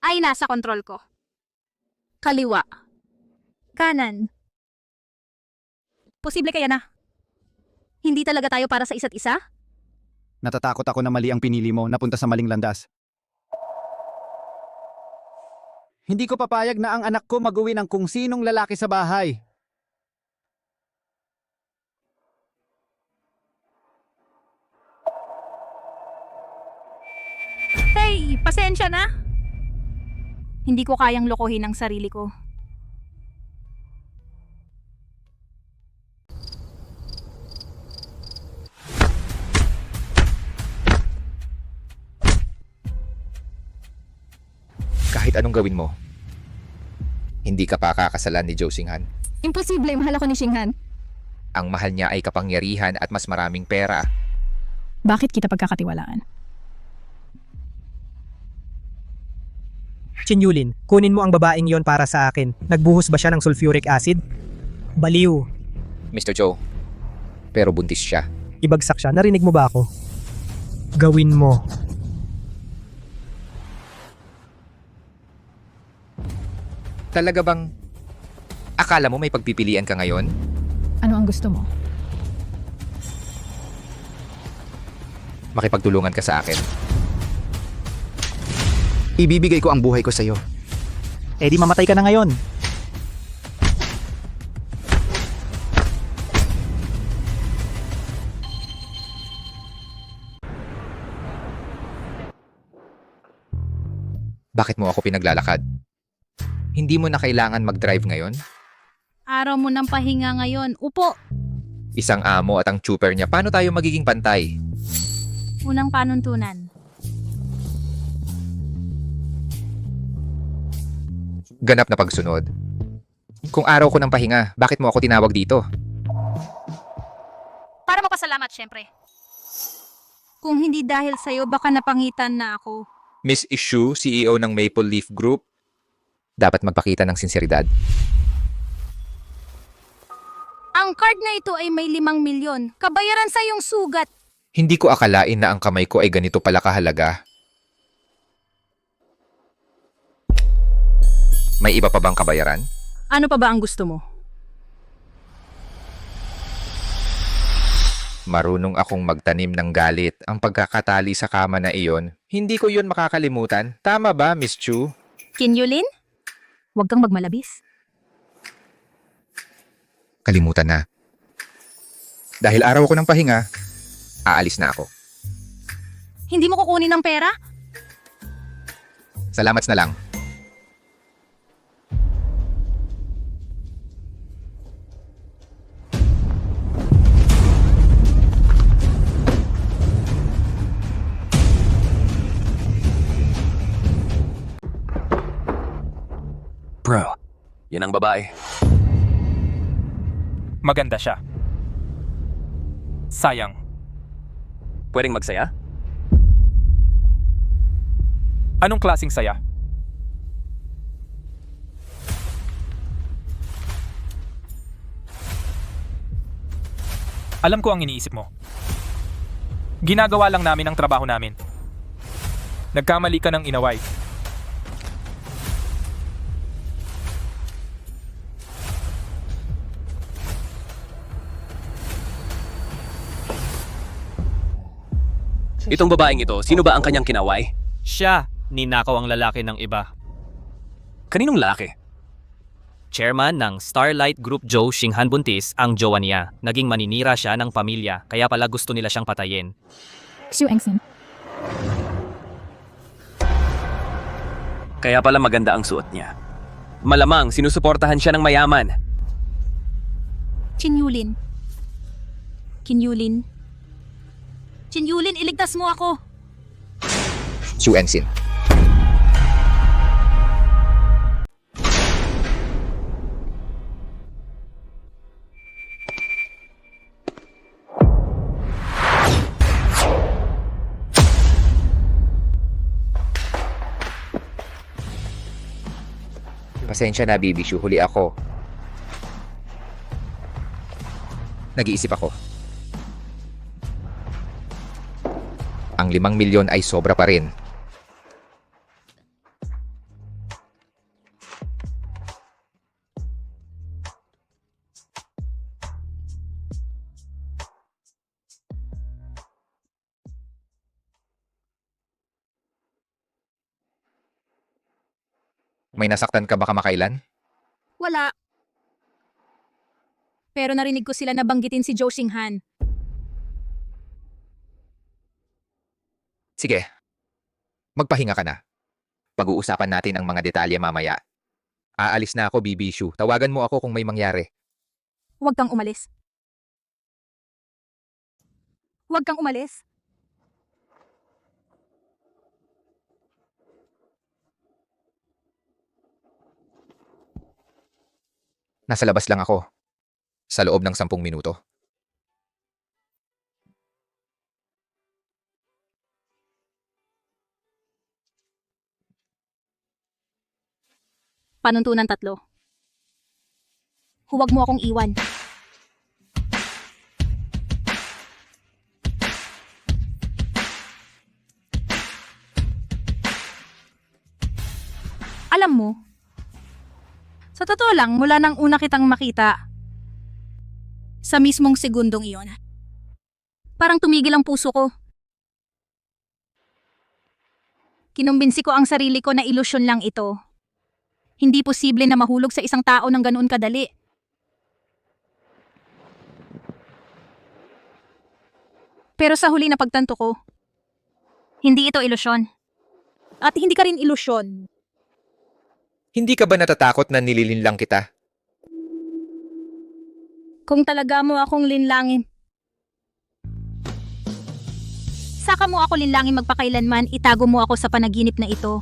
ay nasa kontrol ko. Kaliwa. Kanan. Posible kaya na? Hindi talaga tayo para sa isa't isa? Natatakot ako na mali ang pinili mo, napunta sa maling landas. Hindi ko papayag na ang anak ko mag-uwi ng kung sinong lalaki sa bahay. Hey, pasensya na. Hindi ko kayang lokohin ang sarili ko. Kahit anong gawin mo, hindi ka pa kakasalan ni Zhou Xinghan. Imposible, mahal ako ni Xinghan. Ang mahal niya ay kapangyarihan at mas maraming pera. Bakit kita pagkakatiwalaan? Chin Yulin, kunin mo ang babaeng yon para sa akin. Nagbuhos ba siya ng sulfuric acid? Baliw. Mr. Zhou, pero buntis siya. Ibagsak siya. Narinig mo ba ako? Gawin mo. Talaga bang akala mo may pagpipilian ka ngayon? Ano ang gusto mo? Makipagtulungan ka sa akin. Ibibigay ko ang buhay ko sa'yo. Eh di mamatay ka na ngayon. Bakit mo ako pinaglalakad? Hindi mo na kailangan mag-drive ngayon? Araw mo ng pahinga ngayon. Upo. Isang amo at ang chuper niya, paano tayo magiging pantay? Unang panuntunan. Ganap na pagsunod. Kung araw ko ng pahinga, bakit mo ako tinawag dito? Para mapasalamat, syempre. Kung hindi dahil sa'yo, baka napangitan na ako. Miss Ishu, CEO ng Maple Leaf Group, dapat magpakita ng sinseridad. Ang card na ito ay may 5 milyon. Kabayaran sa iyong sugat. Hindi ko akalain na ang kamay ko ay ganito pala kahalaga. May iba pa bang kabayaran? Ano pa ba ang gusto mo? Marunong akong magtanim ng galit. Ang pagkakatali sa kama na iyon, hindi ko yun makakalimutan. Tama ba, Miss Chu? Kinyulin? Huwag kang magmalabis. Kalimutan na. Dahil araw ko ng pahinga, aalis na ako. Hindi mo kukunin ng pera? Salamat na lang. Bro, yan ang babae. Maganda siya. Sayang. Pwedeng magsaya? Anong klaseng saya? Alam ko ang iniisip mo. Ginagawa lang namin ang trabaho namin. Nagkamali ka ng inaway. Itong babaeng ito, sino ba ang kanyang kinaway? Siya, ninakaw ang lalaki ng iba. Kaninong lalaki? Chairman ng Starlight Group Joe Xinghan Buntis ang jowa niya. Naging maninira siya ng pamilya, kaya pala gusto nila siyang patayin. Xu Engsin. Kaya pala maganda ang suot niya. Malamang sinusuportahan siya ng mayaman. Chinyulin. Kinyulin. Chinyulin, iligtas mo ako. Xu Ensin. Pasensya na, Bibi Shu. Huli ako. Nag-iisip ako. Ang 5 milyon ay sobra pa rin. May nasaktan ka ba kamakailan? Wala. Pero narinig ko sila nabanggitin si Joe Xinghan. Sige. Magpahinga ka na. Pag-uusapan natin ang mga detalye mamaya. Aalis na ako, Bibi Shu. Tawagan mo ako kung may mangyari. Huwag kang umalis. Huwag kang umalis. Nasa labas lang ako. Sa loob ng 10 minuto. Panuntunan 3. Huwag mo akong iwan. Alam mo, sa totoo lang, mula nang una kitang makita, sa mismong segundong iyon, parang tumigil ang puso ko. Kinumbinsi ko ang sarili ko na ilusyon lang ito. Hindi posible na mahulog sa isang tao ng ganoon kadali. Pero sa huli na pagtanto ko, hindi ito ilusyon. At hindi ka rin ilusyon. Hindi ka ba natatakot na nililinlang kita? Kung talaga mo akong linlangin. Saka mo ako linlangin magpakailanman, itago mo ako sa panaginip na ito.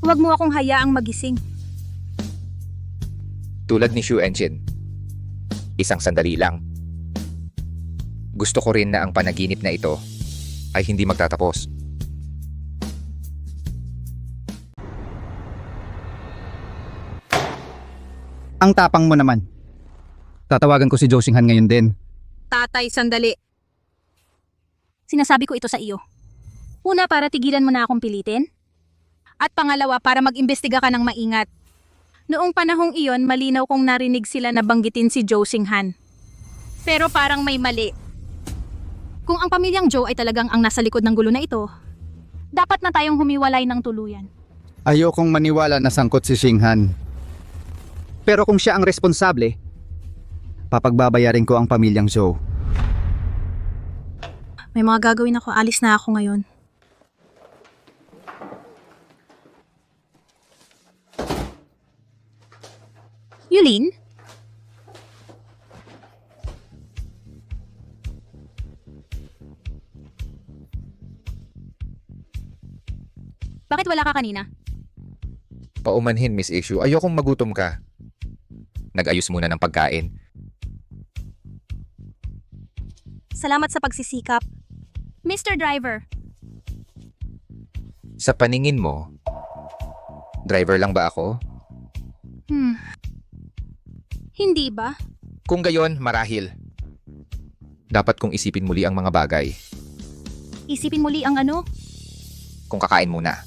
Huwag mo akong hayaang magising. Tulad ni Xu Ensin. Isang sandali lang. Gusto ko rin na ang panaginip na ito ay hindi magtatapos. Ang tapang mo naman. Tatawagan ko si Joe Xinghan ngayon din. Tatay, sandali. Sinasabi ko ito sa iyo. Una, para tigilan mo na akong pilitin. At pangalawa, para mag-imbestiga ka ng maingat. Noong panahong iyon, malinaw kong narinig sila na banggitin si Joe Xinghan. Pero parang may mali. Kung ang pamilyang Joe ay talagang ang nasa likod ng gulo na ito, dapat na tayong humiwalay ng tuluyan. Ayokong maniwala na sangkot si Xinghan. Pero kung siya ang responsable, Papagbabayarin ko ang pamilyang Zhou. May mga gagawin ako. Alis na ako ngayon. Yulin? Bakit wala ka kanina? Paumanhin, Miss Issue. Ayokong magutom ka. Nag-ayos muna ng pagkain. Salamat sa pagsisikap. Mr. Driver, Sa paningin mo, driver lang ba ako? hindi ba? Kung gayon, marahil. Dapat kong isipin muli ang mga bagay. Isipin muli ang ano? Kung kakain muna.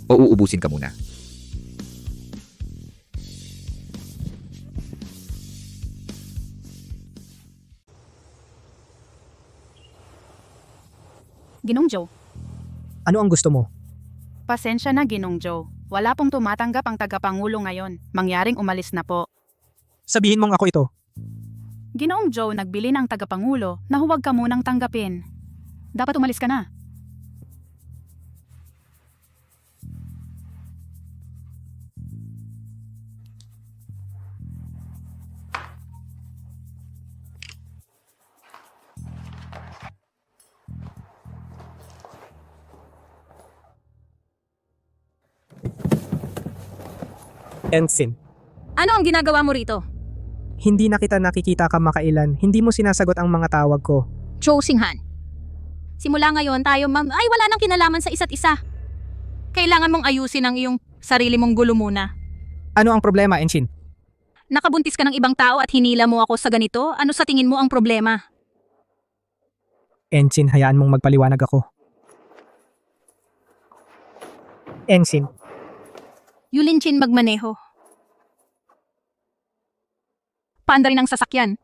O uubusin ka muna. Ginong Joe, Ano ang gusto mo? pasensya na Ginong Joe. Wala pong tumatanggap ang tagapangulo ngayon. Mangyaring umalis na po. Sabihin mong ako ito. Ginoong Joe, nagbili ng tagapangulo na huwag ka munang tanggapin. Dapat umalis ka na. Ensign, Ano ang ginagawa mo rito? hindi na kita nakikita kamakailan. Hindi mo sinasagot ang mga tawag ko. Joe Singhan. Simula ngayon tayo ay wala nang kinalaman sa isa't isa. Kailangan mong ayusin ang iyong sarili mong gulo muna. Ano ang problema, Ensign? Nakabuntis ka ng ibang tao at hinila mo ako sa ganito? Ano sa tingin mo ang problema? Ensign, hayaan mong magpaliwanag ako. Ensign, Yulin Chin magmaneho. Paanda rin ang sasakyan.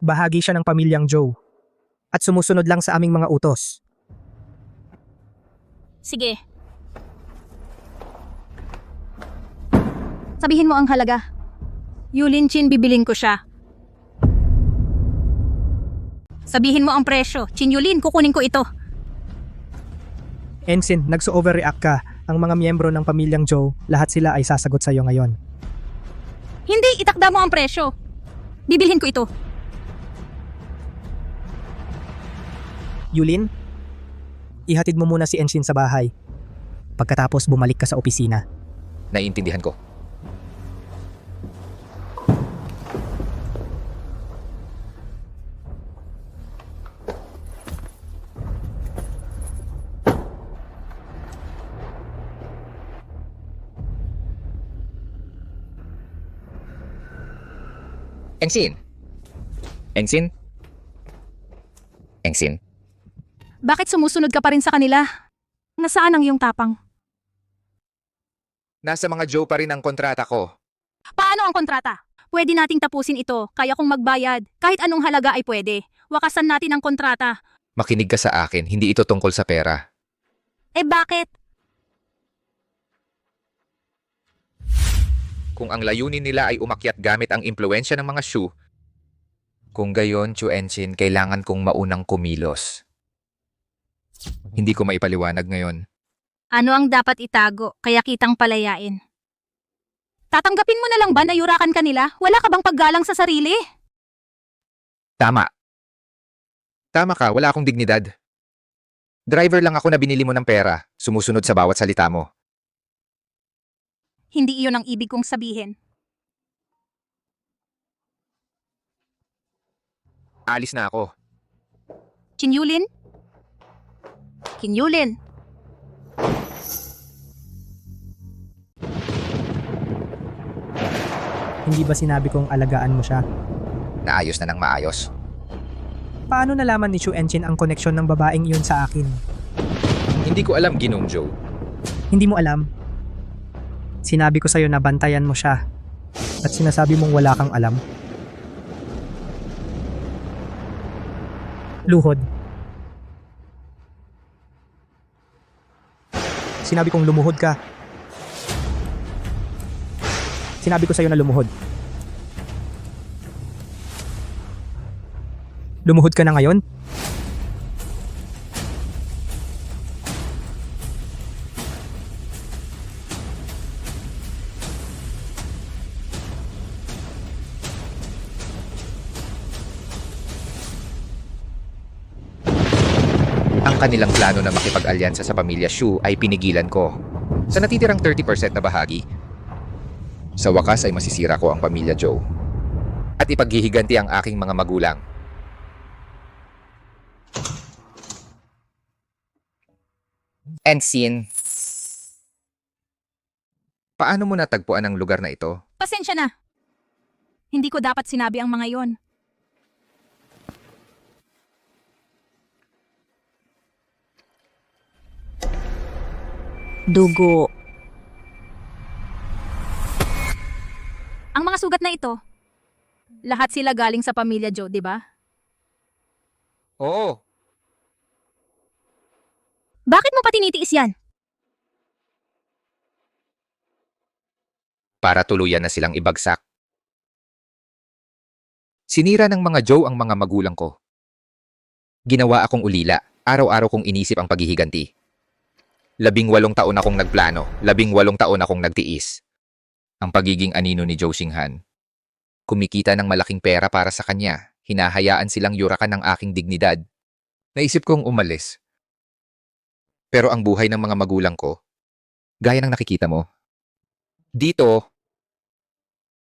bahagi siya ng pamilyang Joe. At sumusunod lang sa aming mga utos. Sige. Sabihin mo ang halaga. Yulin Chin, bibiling ko siya. Sabihin mo ang presyo. Chin Yulin, kukunin ko ito. Ensign, nagso-overreact ka. Ang mga miyembro ng pamilyang Joe, lahat sila ay sasagot sa iyo ngayon. Hindi, itakda mo ang presyo. Bibilhin ko ito. Yulin, ihatid mo muna si Ensign sa bahay. Pagkatapos bumalik ka sa opisina. Naiintindihan ko. Engsin! Engsin? Engsin? Bakit sumusunod ka pa rin sa kanila? Nasaan ang iyong tapang? Nasa mga Joe pa rin ang kontrata ko. Paano ang kontrata? Pwede nating tapusin ito, kaya kung magbayad. Kahit anong halaga ay pwede. Wakasan natin ang kontrata. Makinig ka sa akin, hindi ito tungkol sa pera. Eh bakit? Kung ang layunin nila ay umakyat gamit ang impluensya ng mga Shu, kung gayon, Chu Enchin, kailangan kong maunang kumilos. Hindi ko maipaliwanag ngayon. Ano ang dapat itago, kaya kitang palayain? Tatanggapin mo na lang ba na yurakan ka nila? Wala ka bang paggalang sa sarili? Tama. Tama ka, wala akong dignidad. Driver lang ako na binili mo ng pera, sumusunod sa bawat salita mo. Hindi iyon ang ibig kong sabihin. Alis na ako. Chinyulin? Kinyulin? Hindi ba sinabi kong alagaan mo siya? Naayos na ng maayos. Paano nalaman ni Chu Enchin ang koneksyon ng babaeng iyon sa akin? Hindi ko alam, Ginong Joe. Hindi mo alam. Sinabi ko sa'yo na bantayan mo siya. At sinasabi mong wala kang alam. Luhod. Sinabi kong lumuhod ka. Sinabi ko sa'yo na lumuhod. Lumuhod ka na ngayon? Ang kanilang plano na makipag-alyansa sa pamilya Shu ay pinigilan ko. Sa natitirang 30% na bahagi, sa wakas ay masisira ko ang pamilya Joe. At ipaghihiganti ang aking mga magulang. Ensign, paano mo natagpuan ang lugar na ito? Pasensya na. Hindi ko dapat sinabi ang mga yon. Dugo. Ang mga sugat na ito, lahat sila galing sa pamilya Joe, di ba? Oo. Bakit mo pa tinitiis yan? Para tuluyan na silang ibagsak. Sinira ng mga Joe ang mga magulang ko. Ginawa akong ulila, araw-araw kong inisip ang paghihiganti. 18 taon akong nagplano, 18 taon akong nagtiis. Ang pagiging anino ni Joe Xinghan. Kumikita ng malaking pera para sa kanya, hinahayaan silang yurakan ng aking dignidad. Naisip kong umalis. Pero ang buhay ng mga magulang ko, gaya ng nakikita mo, dito,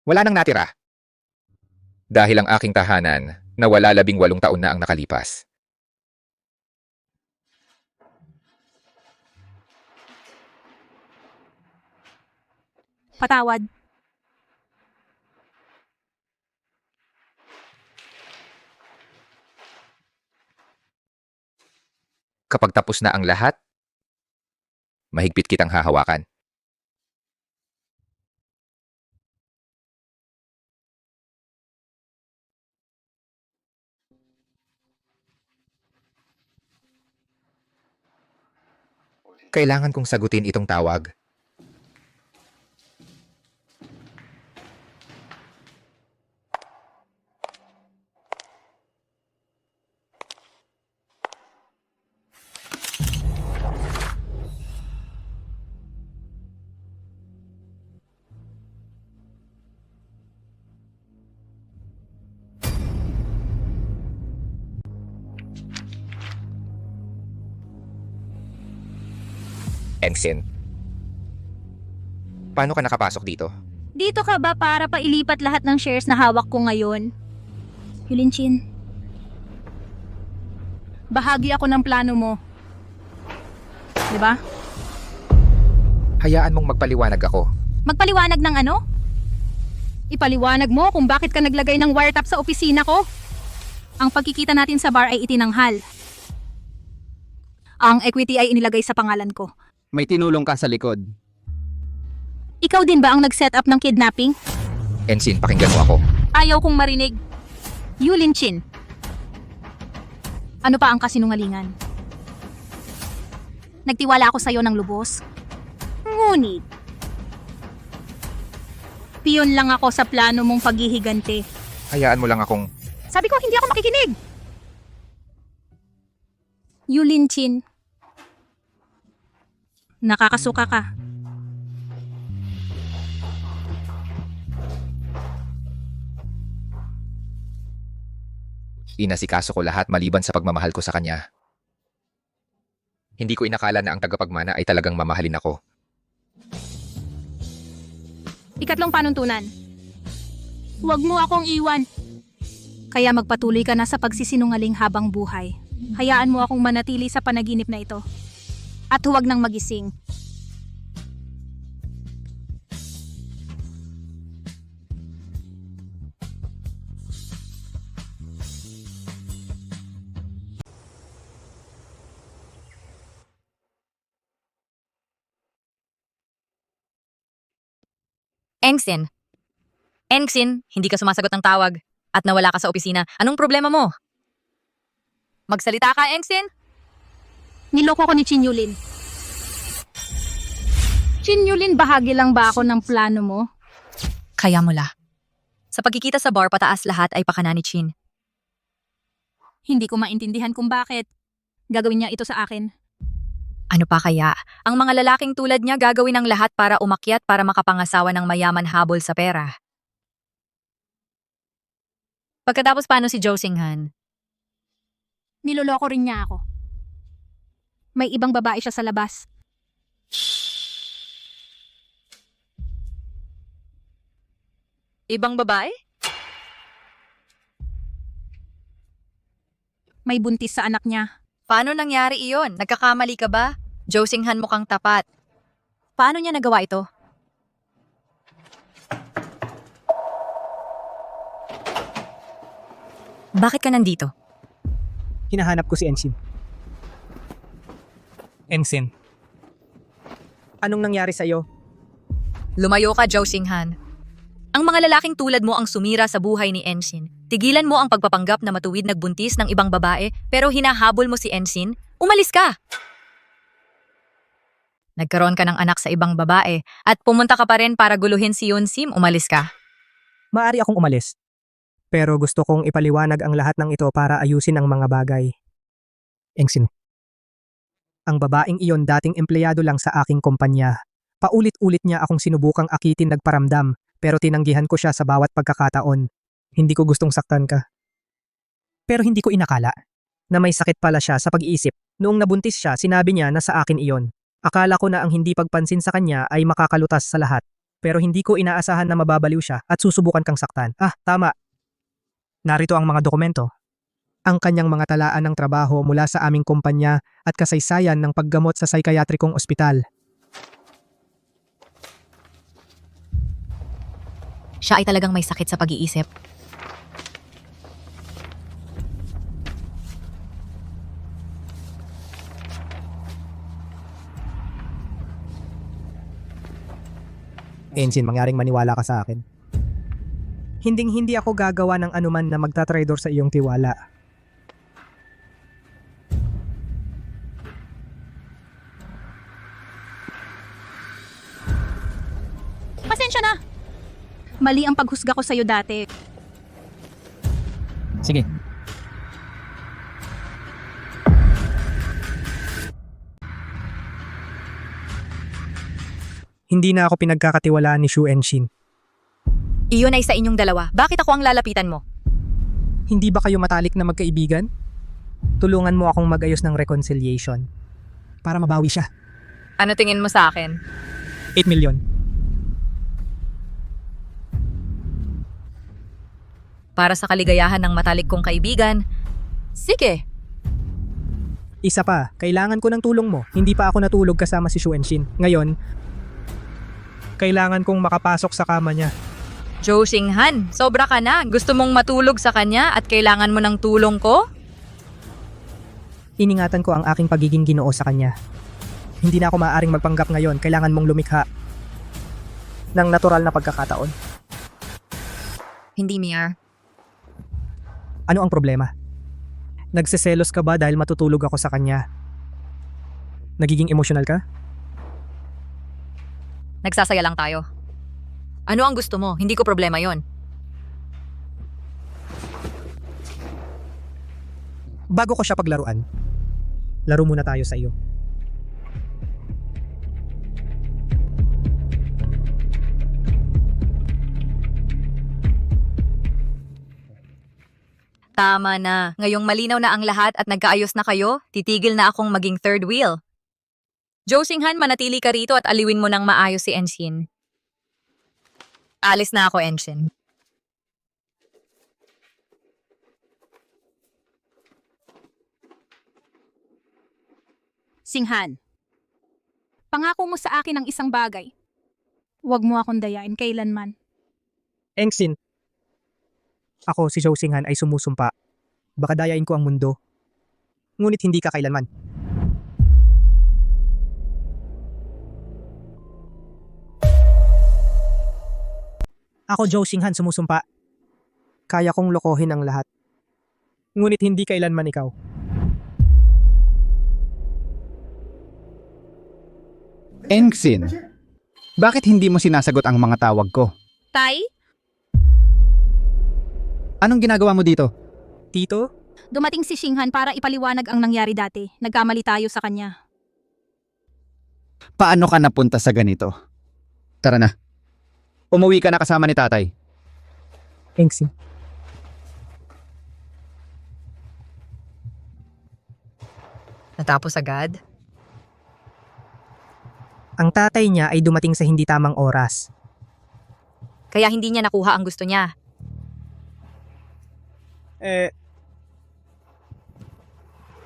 wala nang natira. Dahil ang aking tahanan, nawala 18 taon na ang nakalipas. Patawad. Kapag tapos na ang lahat, mahigpit kitang hahawakan. Kailangan kong sagutin itong tawag. Ensign, paano ka nakapasok dito? Dito ka ba para pailipat lahat ng shares na hawak ko ngayon? Yulinchin, bahagi ako ng plano mo. Diba? Hayaan mong magpaliwanag ako. Magpaliwanag ng ano? Ipaliwanag mo kung bakit ka naglagay ng wiretap sa opisina ko. Ang pagkikita natin sa bar ay itinanghal. Ang equity ay inilagay sa pangalan ko. May tinulong ka sa likod. Ikaw din ba ang nag-set up ng kidnapping? Ensign, pakinggan mo ako. Ayaw kong marinig. Yulinchin. Ano pa ang kasinungalingan? Nagtiwala ako sa'yo ng lubos. Ngunit, piyon lang ako sa plano mong paghihiganti. Hayaan mo lang akong... Sabi ko, hindi ako makikinig. Yulinchin. Nakakasuka ka. Inasikaso ko lahat maliban sa pagmamahal ko sa kanya. Hindi ko inakala na ang tagapagmana ay talagang mamahalin ako. Ikatlong panuntunan. Huwag mo akong iwan. Kaya magpatuloy ka na sa pagsisinungaling habang buhay. Hayaan mo akong manatili sa panaginip na ito. At huwag nang magising. Engsin. Engsin, hindi ka sumasagot ng tawag at nawala ka sa opisina. Anong problema mo? Magsalita ka, Engsin? Niloko ko ni Chinyulin. Chinyulin, bahagi lang ba ako ng plano mo? Kaya mula. Sa pagkikita sa bar pataas lahat ay pakana ni Chin. Hindi ko maintindihan kung bakit. Gagawin niya ito sa akin. Ano pa kaya? Ang mga lalaking tulad niya gagawin ang lahat para umakyat para makapangasawa ng mayaman habol sa pera. Pagkatapos paano si Joe Singhan? Niloloko rin niya ako. May ibang babae siya sa labas. Ibang babae? May buntis sa anak niya. Paano nangyari iyon? Nagkakamali ka ba? Joe Singhan mukhang tapat. Paano niya nagawa ito? Bakit ka nandito? Hinahanap ko si Ensign. Ensign. Anong nangyari sa'yo? Lumayo ka, Joe Singhan. Ang mga lalaking tulad mo ang sumira sa buhay ni Ensign. Tigilan mo ang pagpapanggap na matuwid nagbuntis ng ibang babae pero hinahabol mo si Ensign. Umalis ka! Nagkaroon ka ng anak sa ibang babae at pumunta ka pa rin para guluhin si Yoon Sim. Umalis ka. Maari akong umalis. Pero gusto kong ipaliwanag ang lahat ng ito para ayusin ang mga bagay. Ensign. Ang babaeng iyon dating empleyado lang sa aking kumpanya. Paulit-ulit niya akong sinubukang akitin nagparamdam pero tinanggihan ko siya sa bawat pagkakataon. Hindi ko gustong saktan ka. Pero hindi ko inakala na may sakit pala siya sa pag-iisip. Noong nabuntis siya, sinabi niya na sa akin iyon. Akala ko na ang hindi pagpansin sa kanya ay makakalutas sa lahat. Pero hindi ko inaasahan na mababaliw siya at susubukan kang saktan. Tama. Narito ang mga dokumento. Ang kanyang mga talaan ng trabaho mula sa aming kumpanya at kasaysayan ng paggamot sa psikayatrikong ospital. Siya ay talagang may sakit sa pag-iisip. Ensign, mangyaring maniwala ka sa akin. Hinding-hindi ako gagawa ng anuman na magtatraidor sa iyong tiwala. Pasensya na! Mali ang paghusga ko sa'yo dati. Sige. Hindi na ako pinagkakatiwalaan ni Shu Enshin. Iyon ay sa inyong dalawa. Bakit ako ang lalapitan mo? Hindi ba kayo matalik na magkaibigan? Tulungan mo akong mag-ayos ng reconciliation para mabawi siya. Ano tingin mo sa akin? 8 million. Para sa kaligayahan ng matalik kong kaibigan, sige. Isa pa, kailangan ko ng tulong mo. Hindi pa ako natulog kasama si Shu Enshin. Ngayon, kailangan kong makapasok sa kama niya. Joe Singhan, sobra ka na. Gusto mong matulog sa kanya at kailangan mo ng tulong ko? Iningatan ko ang aking pagiging Ginoo sa kanya. Hindi na ako maaaring magpanggap ngayon. Kailangan mong lumikha ng natural na pagkakataon. Hindi, Mia. Ano ang problema? Nagseselos ka ba dahil matutulog ako sa kanya? Nagiging emotional ka? Nagsasaya lang tayo. Ano ang gusto mo? Hindi ko problema yon. Bago ko siya paglaruan, laro muna tayo sa iyo. Tama na. Ngayong malinaw na ang lahat at nagkaayos na kayo, titigil na akong maging third wheel. Joe Singhan, manatili ka rito at aliwin mo ng maayos si Ensign. Alis na ako, Ensign. Singhan, pangako mo sa akin ang isang bagay. Huwag mo akong dayain kailanman. Engsin, ako si Joe Singhan ay sumusumpa. Baka dayain ko ang mundo. Ngunit hindi ka kailanman. Ako Joe Singhan sumusumpa. Kaya kong lokohin ang lahat. Ngunit hindi kailanman ikaw. Engsin, bakit hindi mo sinasagot ang mga tawag ko? Tay, Anong ginagawa mo dito? Tito? Dumating si Xinghan para ipaliwanag ang nangyari dati. Nagkamali tayo sa kanya. Paano ka napunta sa ganito? Tara na. Umuwi ka na kasama ni tatay. Engsin. Natapos agad? Ang tatay niya ay dumating sa hindi tamang oras. Kaya hindi niya nakuha ang gusto niya.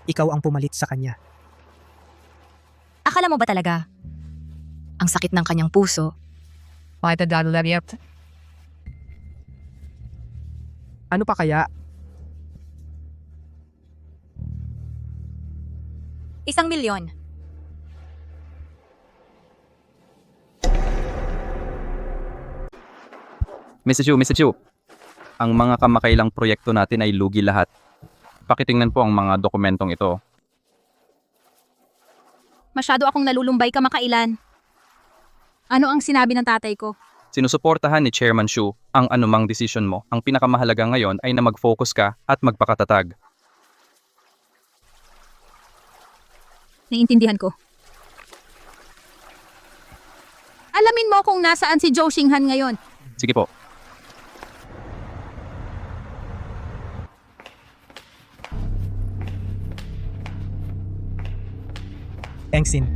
Ikaw ang pumalit sa kanya. Akala mo ba talaga? Ang sakit ng kanyang puso. Ano pa kaya? 1,000,000. Mr. Chu, ang mga kamakailang proyekto natin ay lugi lahat. Pakitingnan po ang mga dokumentong ito. Masyado akong nalulumbay kamakailan. Ano ang sinabi ng tatay ko? Sinusuportahan ni Chairman Shu ang anumang desisyon mo. Ang pinakamahalaga ngayon ay na mag-focus ka at magpakatatag. Naiintindihan ko. Alamin mo kung nasaan si Zhou Xinghan ngayon. Sige po. Engsin,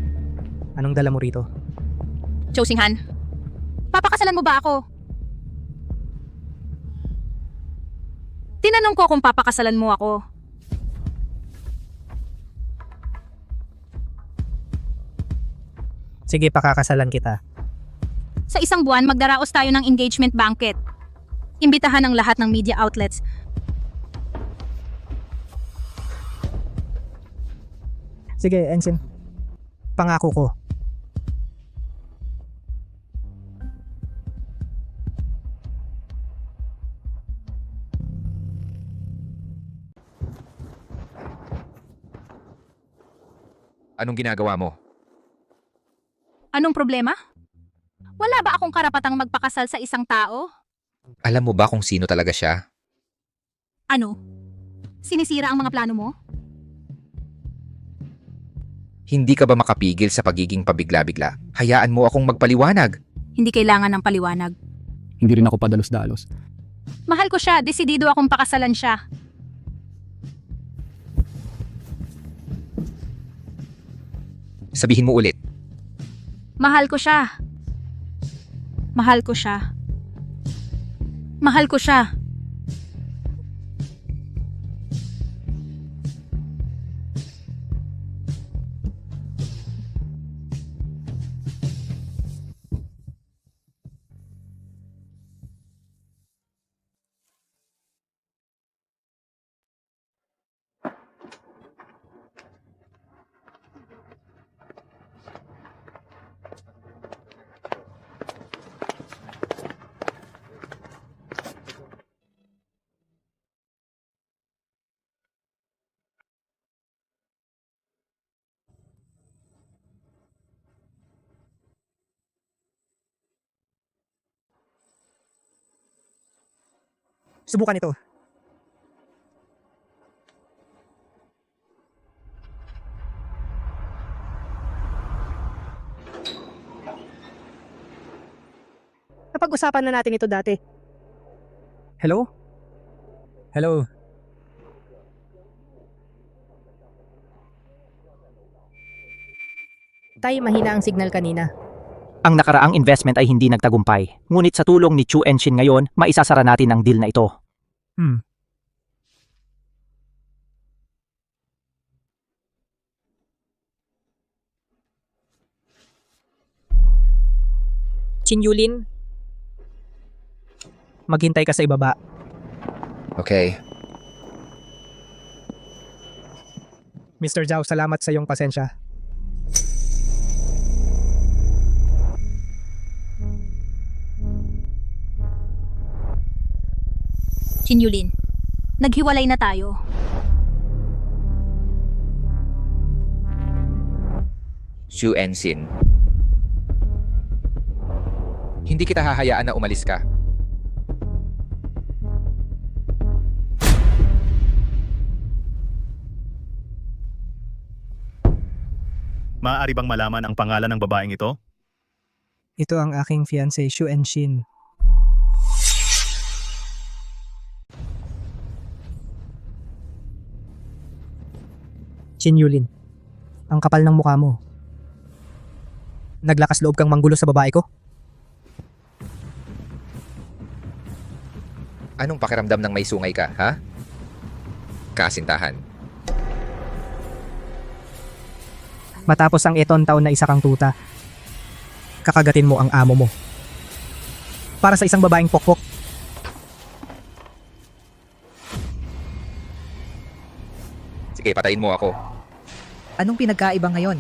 anong dala mo rito? Zhou Xinghan, papakasalan mo ba ako? Tinanong ko kung papakasalan mo ako. Sige, pakakasalan kita. Sa isang buwan, magdaraos tayo ng engagement banquet. Imbitahan ang lahat ng media outlets. Sige, Engsin. Pangako ko. Anong ginagawa mo? Anong problema? Wala ba akong karapatang magpakasal sa isang tao? Alam mo ba kung sino talaga siya? Ano? Sinisira ang mga plano mo? Hindi ka ba makapigil sa pagiging pabigla-bigla? Hayaan mo akong magpaliwanag. Hindi kailangan ng paliwanag. Hindi rin ako padalos-dalos. Mahal ko siya, desidido akong pakasalan siya. Sabihin mo ulit. Mahal ko siya. Mahal ko siya. Mahal ko siya. Subukan ito. Napag-usapan na natin ito dati. Hello? Hello? Tay, mahina ang signal kanina. Ang nakaraang investment ay hindi nagtagumpay. Ngunit sa tulong ni Chu Enshin ngayon, maisasara natin ang deal na ito. Chin Yulin, maghintay ka sa ibaba. Okay. Mr. Zhao, salamat sa iyong pasensya. Chin Yulin, naghiwalay na tayo. Shu Ensin. Hindi kita hahayaan na umalis ka. Maaari bang malaman ang pangalan ng babaeng ito? Ito ang aking fiancé, Shu Enshin. Chin Yulin, ang kapal ng mukha mo. Naglakas loob kang manggulo sa babae ko? Anong pakiramdam ng may sungay ka, ha? Kasintahan. Matapos ang eton taon na isa kang tuta, kakagatin mo ang amo mo. Para sa isang babaeng pokpok. Sige, patayin mo ako. Anong pinagkaiba ngayon?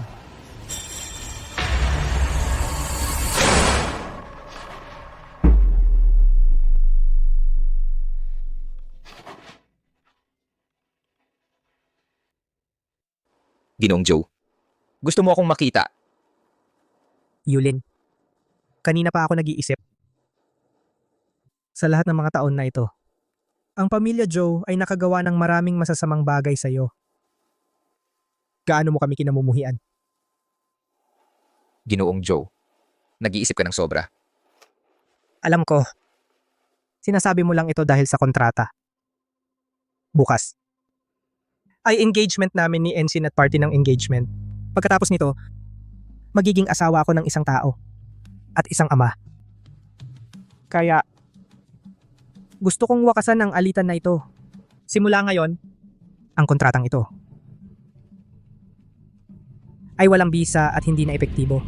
Ginoong Joe. Gusto mo akong makita. Yulin, kanina pa ako nag-iisip. Sa lahat ng mga taon na ito, ang pamilya Joe ay nakagawa ng maraming masasamang bagay sa iyo. Gaano mo kami kinamumuhian? Ginoong Joe. Nag-iisip ka ng sobra. Alam ko, sinasabi mo lang ito dahil sa kontrata. Bukas ay engagement namin ni Ensign at party ng engagement. Pagkatapos nito, magiging asawa ako ng isang tao at isang ama. Kaya, gusto kong wakasan ang alitan na ito. Simula ngayon, ang kontratang ito ay walang bisa at hindi na epektibo.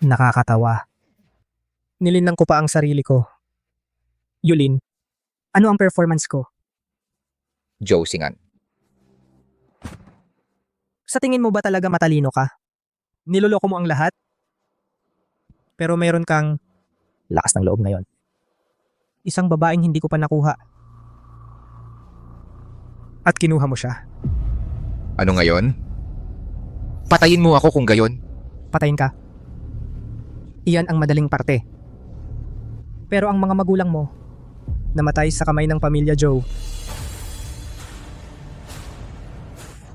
Nakakatawa. Nilinlang ko pa ang sarili ko. Yulin, ano ang performance ko? Joe Singan. Sa tingin mo ba talaga matalino ka? Niloloko mo ang lahat? Pero mayroon kang lakas ng loob ngayon. Isang babaeng hindi ko pa nakuha. At kinuha mo siya. Ano ngayon? Patayin mo ako kung gayon. Patayin ka. Iyan ang madaling parte. Pero ang mga magulang mo, namatay sa kamay ng pamilya Joe.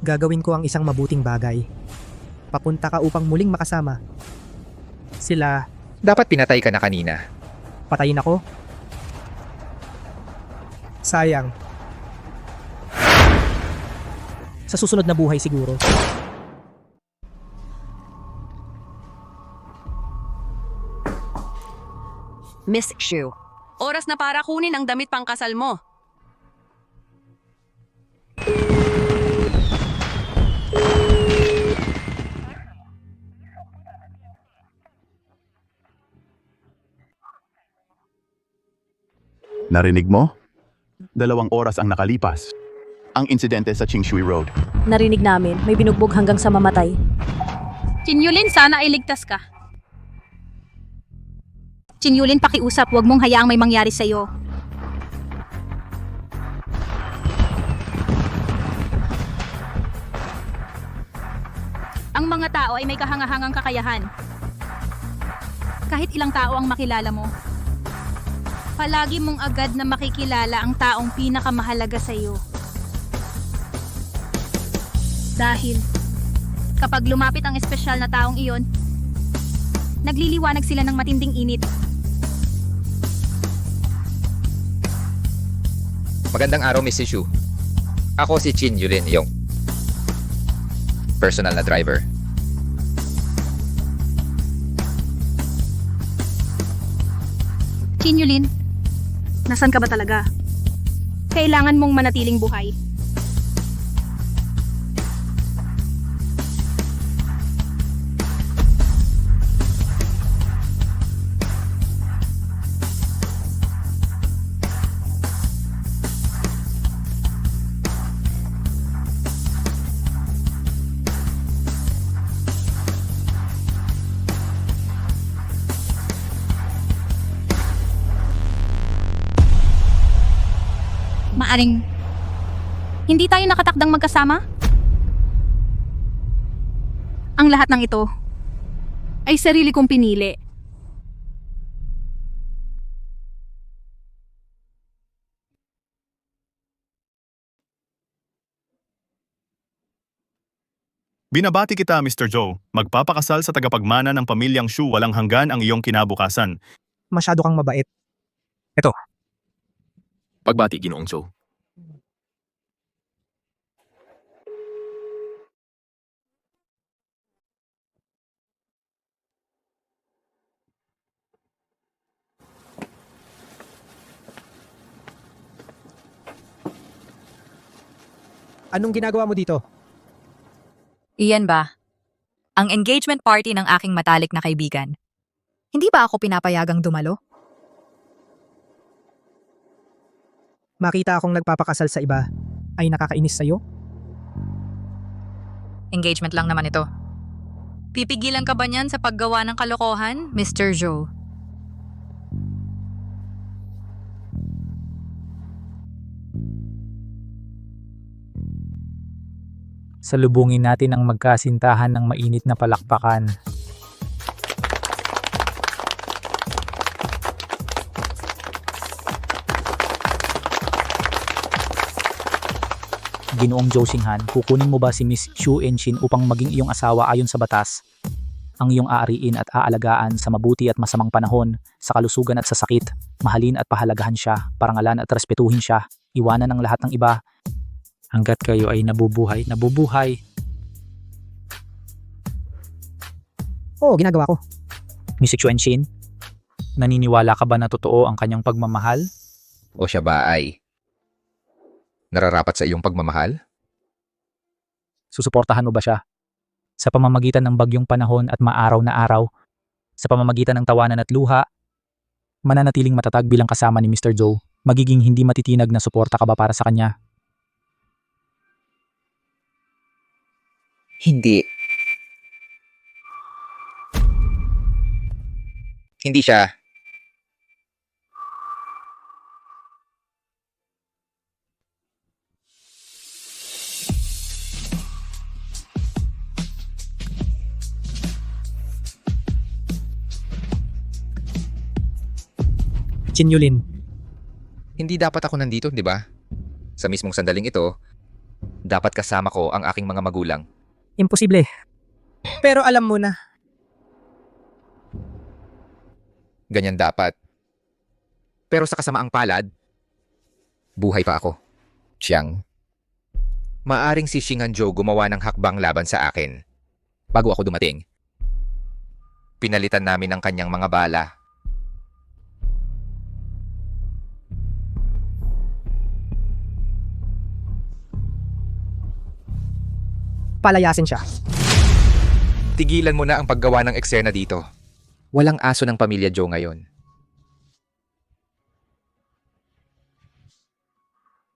Gagawin ko ang isang mabuting bagay. Papunta ka upang muling makasama. Sila, Dapat pinatay ka na kanina. patayin ako. Sayang. Sa susunod na buhay siguro. Miss Shu, oras na para kunin ang damit pangkasal mo. Narinig mo? 2 oras ang nakalipas. Ang insidente sa Qingshui Road. Narinig namin, may binugbog hanggang sa mamatay. Chinyulin, sana ay ligtas ka. Chinyulin, pakiusap, huwag mong hayaang may mangyari sa'yo. Ang mga tao ay may kahangahangang kakayahan. Kahit ilang tao ang makilala mo, palagi mong agad na makikilala ang taong pinakamahalaga sa'yo. Dahil, kapag lumapit ang espesyal na taong iyon, nagliliwanag sila ng matinding init. Magandang araw, Mrs. Shu. Ako si Chin Yulin, yung personal na driver. Chinyulin, nasan ka ba talaga? Kailangan mong manatiling buhay. maaring hindi tayo nakatakdang magkasama? Ang lahat ng ito ay sarili kong pinili. Binabati kita, Mr. Joe. Magpapakasal sa tagapagmana ng pamilyang Shu walang hanggan ang iyong kinabukasan. Masyado kang mabait. Ito, Pagbati, Ginoong Joe. anong ginagawa mo dito? Iyan ba? Ang engagement party ng aking matalik na kaibigan. Hindi ba ako pinapayagang dumalo? Makita akong nagpapakasal sa iba ay nakakainis sa'yo? Engagement lang naman ito. Pipigilan ka ba niyan sa paggawa ng kalokohan, Mr. Joe? Salubungin natin ang magkasintahan ng mainit na palakpakan. Ginoong Joe Xinghan, kukunin mo ba si Miss Xu Enshin upang maging iyong asawa ayon sa batas? Ang iyong aariin at aalagaan sa mabuti at masamang panahon, sa kalusugan at sa sakit, mahalin at pahalagahan siya, parangalan at respetuhin siya, iwanan ang lahat ng iba. Hanggat kayo ay nabubuhay. Oo, ginagawa ko. Miss Xu Enshin, naniniwala ka ba na totoo ang kanyang pagmamahal? O siya ba ay nararapat sa iyong pagmamahal? Susuportahan mo ba siya? Sa pamamagitan ng bagyong panahon at maaraw na araw, sa pamamagitan ng tawanan at luha, mananatiling matatag bilang kasama ni Mr. Joe, magiging hindi matitinag na suporta ka ba para sa kanya? Hindi. Hindi siya. Chin Yulin, Hindi dapat ako nandito, di ba? Sa mismong sandaling ito, dapat kasama ko ang aking mga magulang. imposible. Pero alam mo na, Ganyan dapat. Pero sa kasamaang palad, buhay pa ako. Siyang. Maaring si Xinghan Joe gumawa ng hakbang laban sa akin. Bago ako dumating. Pinalitan namin ang kanyang mga bala. palayasin siya. Tigilan mo na ang paggawa ng eksena dito. Walang aso ng pamilya Joe ngayon.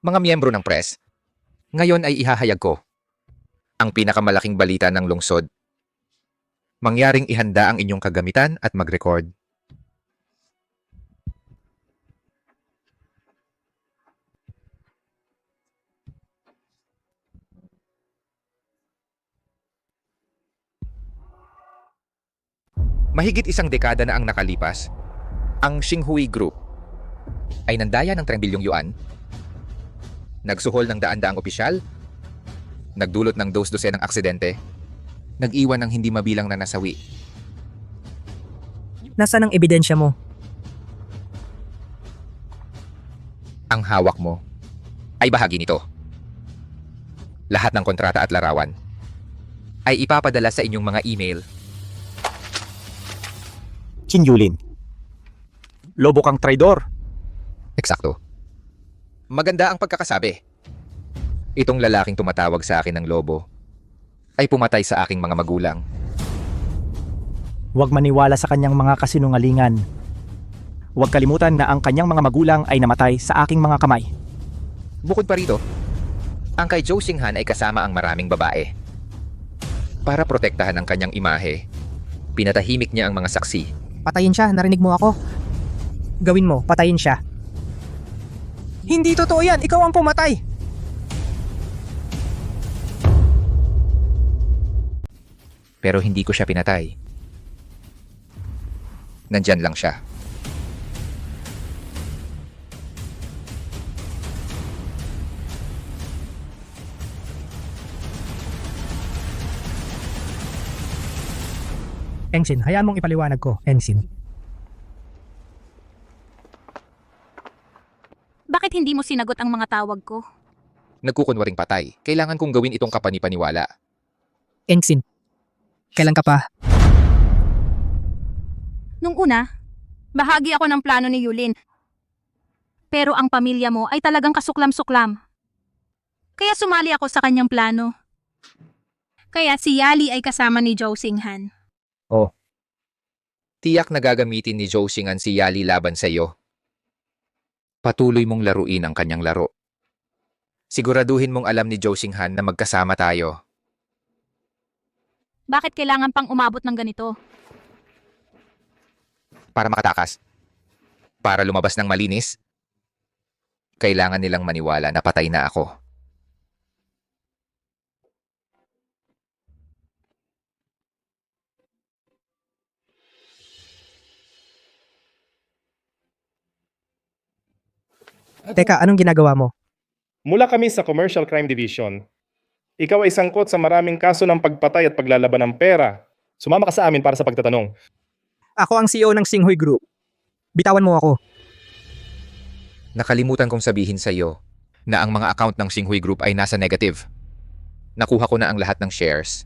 Mga miyembro ng press, ngayon ay ihahayag ko ang pinakamalaking balita ng lungsod. Mangyaring ihanda ang inyong kagamitan at mag-record. Mahigit isang dekada na ang nakalipas, ang Xinghui Group ay nandaya ng 3 bilyong yuan, nagsuhol ng daan-daang opisyal, nagdulot ng 2 ng aksidente, nag-iwan ng hindi mabilang na nasawi. Nasaan ang ebidensya mo? Ang hawak mo ay bahagi nito. Lahat ng kontrata at larawan ay ipapadala sa inyong mga email. Chin Yulin, lobo kang traidor. Eksakto. Maganda ang pagkakasabi. Itong lalaking tumatawag sa akin ng lobo ay pumatay sa aking mga magulang. Huwag maniwala sa kanyang mga kasinungalingan. Huwag kalimutan na ang kanyang mga magulang ay namatay sa aking mga kamay. Bukod pa rito, ang kay Joe Xinghan ay kasama ang maraming babae. Para protektahan ang kanyang imahe, pinatahimik niya ang mga saksi. Patayin siya, narinig mo ako. Gawin mo, patayin siya. Hindi totoo yan, ikaw ang pumatay. Pero hindi ko siya pinatay. Nandyan lang siya. Ensign, hayaan mong ipaliwanag ko, Ensign. Bakit hindi mo sinagot ang mga tawag ko? Nagkukunwaring patay. Kailangan kong gawin itong kapanipaniwala. Ensign, kailan ka pa? Nung una, bahagi ako ng plano ni Yulin. Pero ang pamilya mo ay talagang kasuklam-suklam. Kaya sumali ako sa kanyang plano. Kaya si Yali ay kasama ni Zhou Xinghan. Oh. Tiyak na gagamitin ni Zhou Xinghan si Yali laban sa iyo. Patuloy mong laruin ang kanyang laro. Siguraduhin mong alam ni Zhou Xinghan na magkasama tayo. Bakit kailangan pang umabot ng ganito? Para makatakas. Para lumabas ng malinis. Kailangan nilang maniwala na patay na ako. Teka, anong ginagawa mo? Mula kami sa Commercial Crime Division. Ikaw ay sangkot sa maraming kaso ng pagpatay at paglalaban ng pera. Sumama ka sa amin para sa pagtatanong. Ako ang CEO ng Xinghui Group. Bitawan mo ako. Nakalimutan kong sabihin sa iyo na ang mga account ng Xinghui Group ay nasa negative. Nakuha ko na ang lahat ng shares.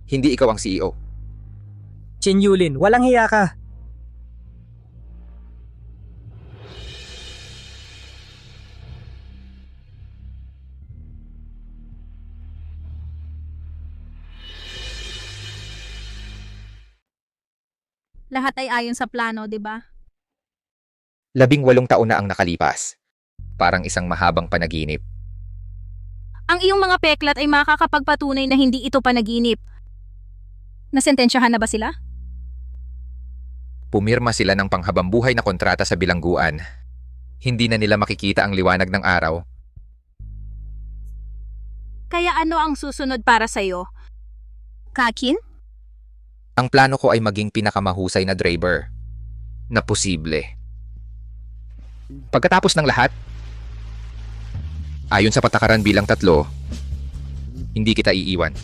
Hindi ikaw ang CEO. Chin Yulin, walang hiya ka. Lahat ay ayon sa plano, di ba? 18 taon na ang nakalipas. Parang isang mahabang panaginip. Ang iyong mga peklat ay makakapagpatunay na hindi ito panaginip. Nasentensyahan na ba sila? Pumirma sila ng panghabambuhay na kontrata sa bilangguan. Hindi na nila makikita ang liwanag ng araw. Kaya ano ang susunod para sa'yo? Kakin? Ang plano ko ay maging pinakamahusay na driver na posible. Pagkatapos ng lahat, ayon sa patakaran bilang 3, hindi kita iiwan.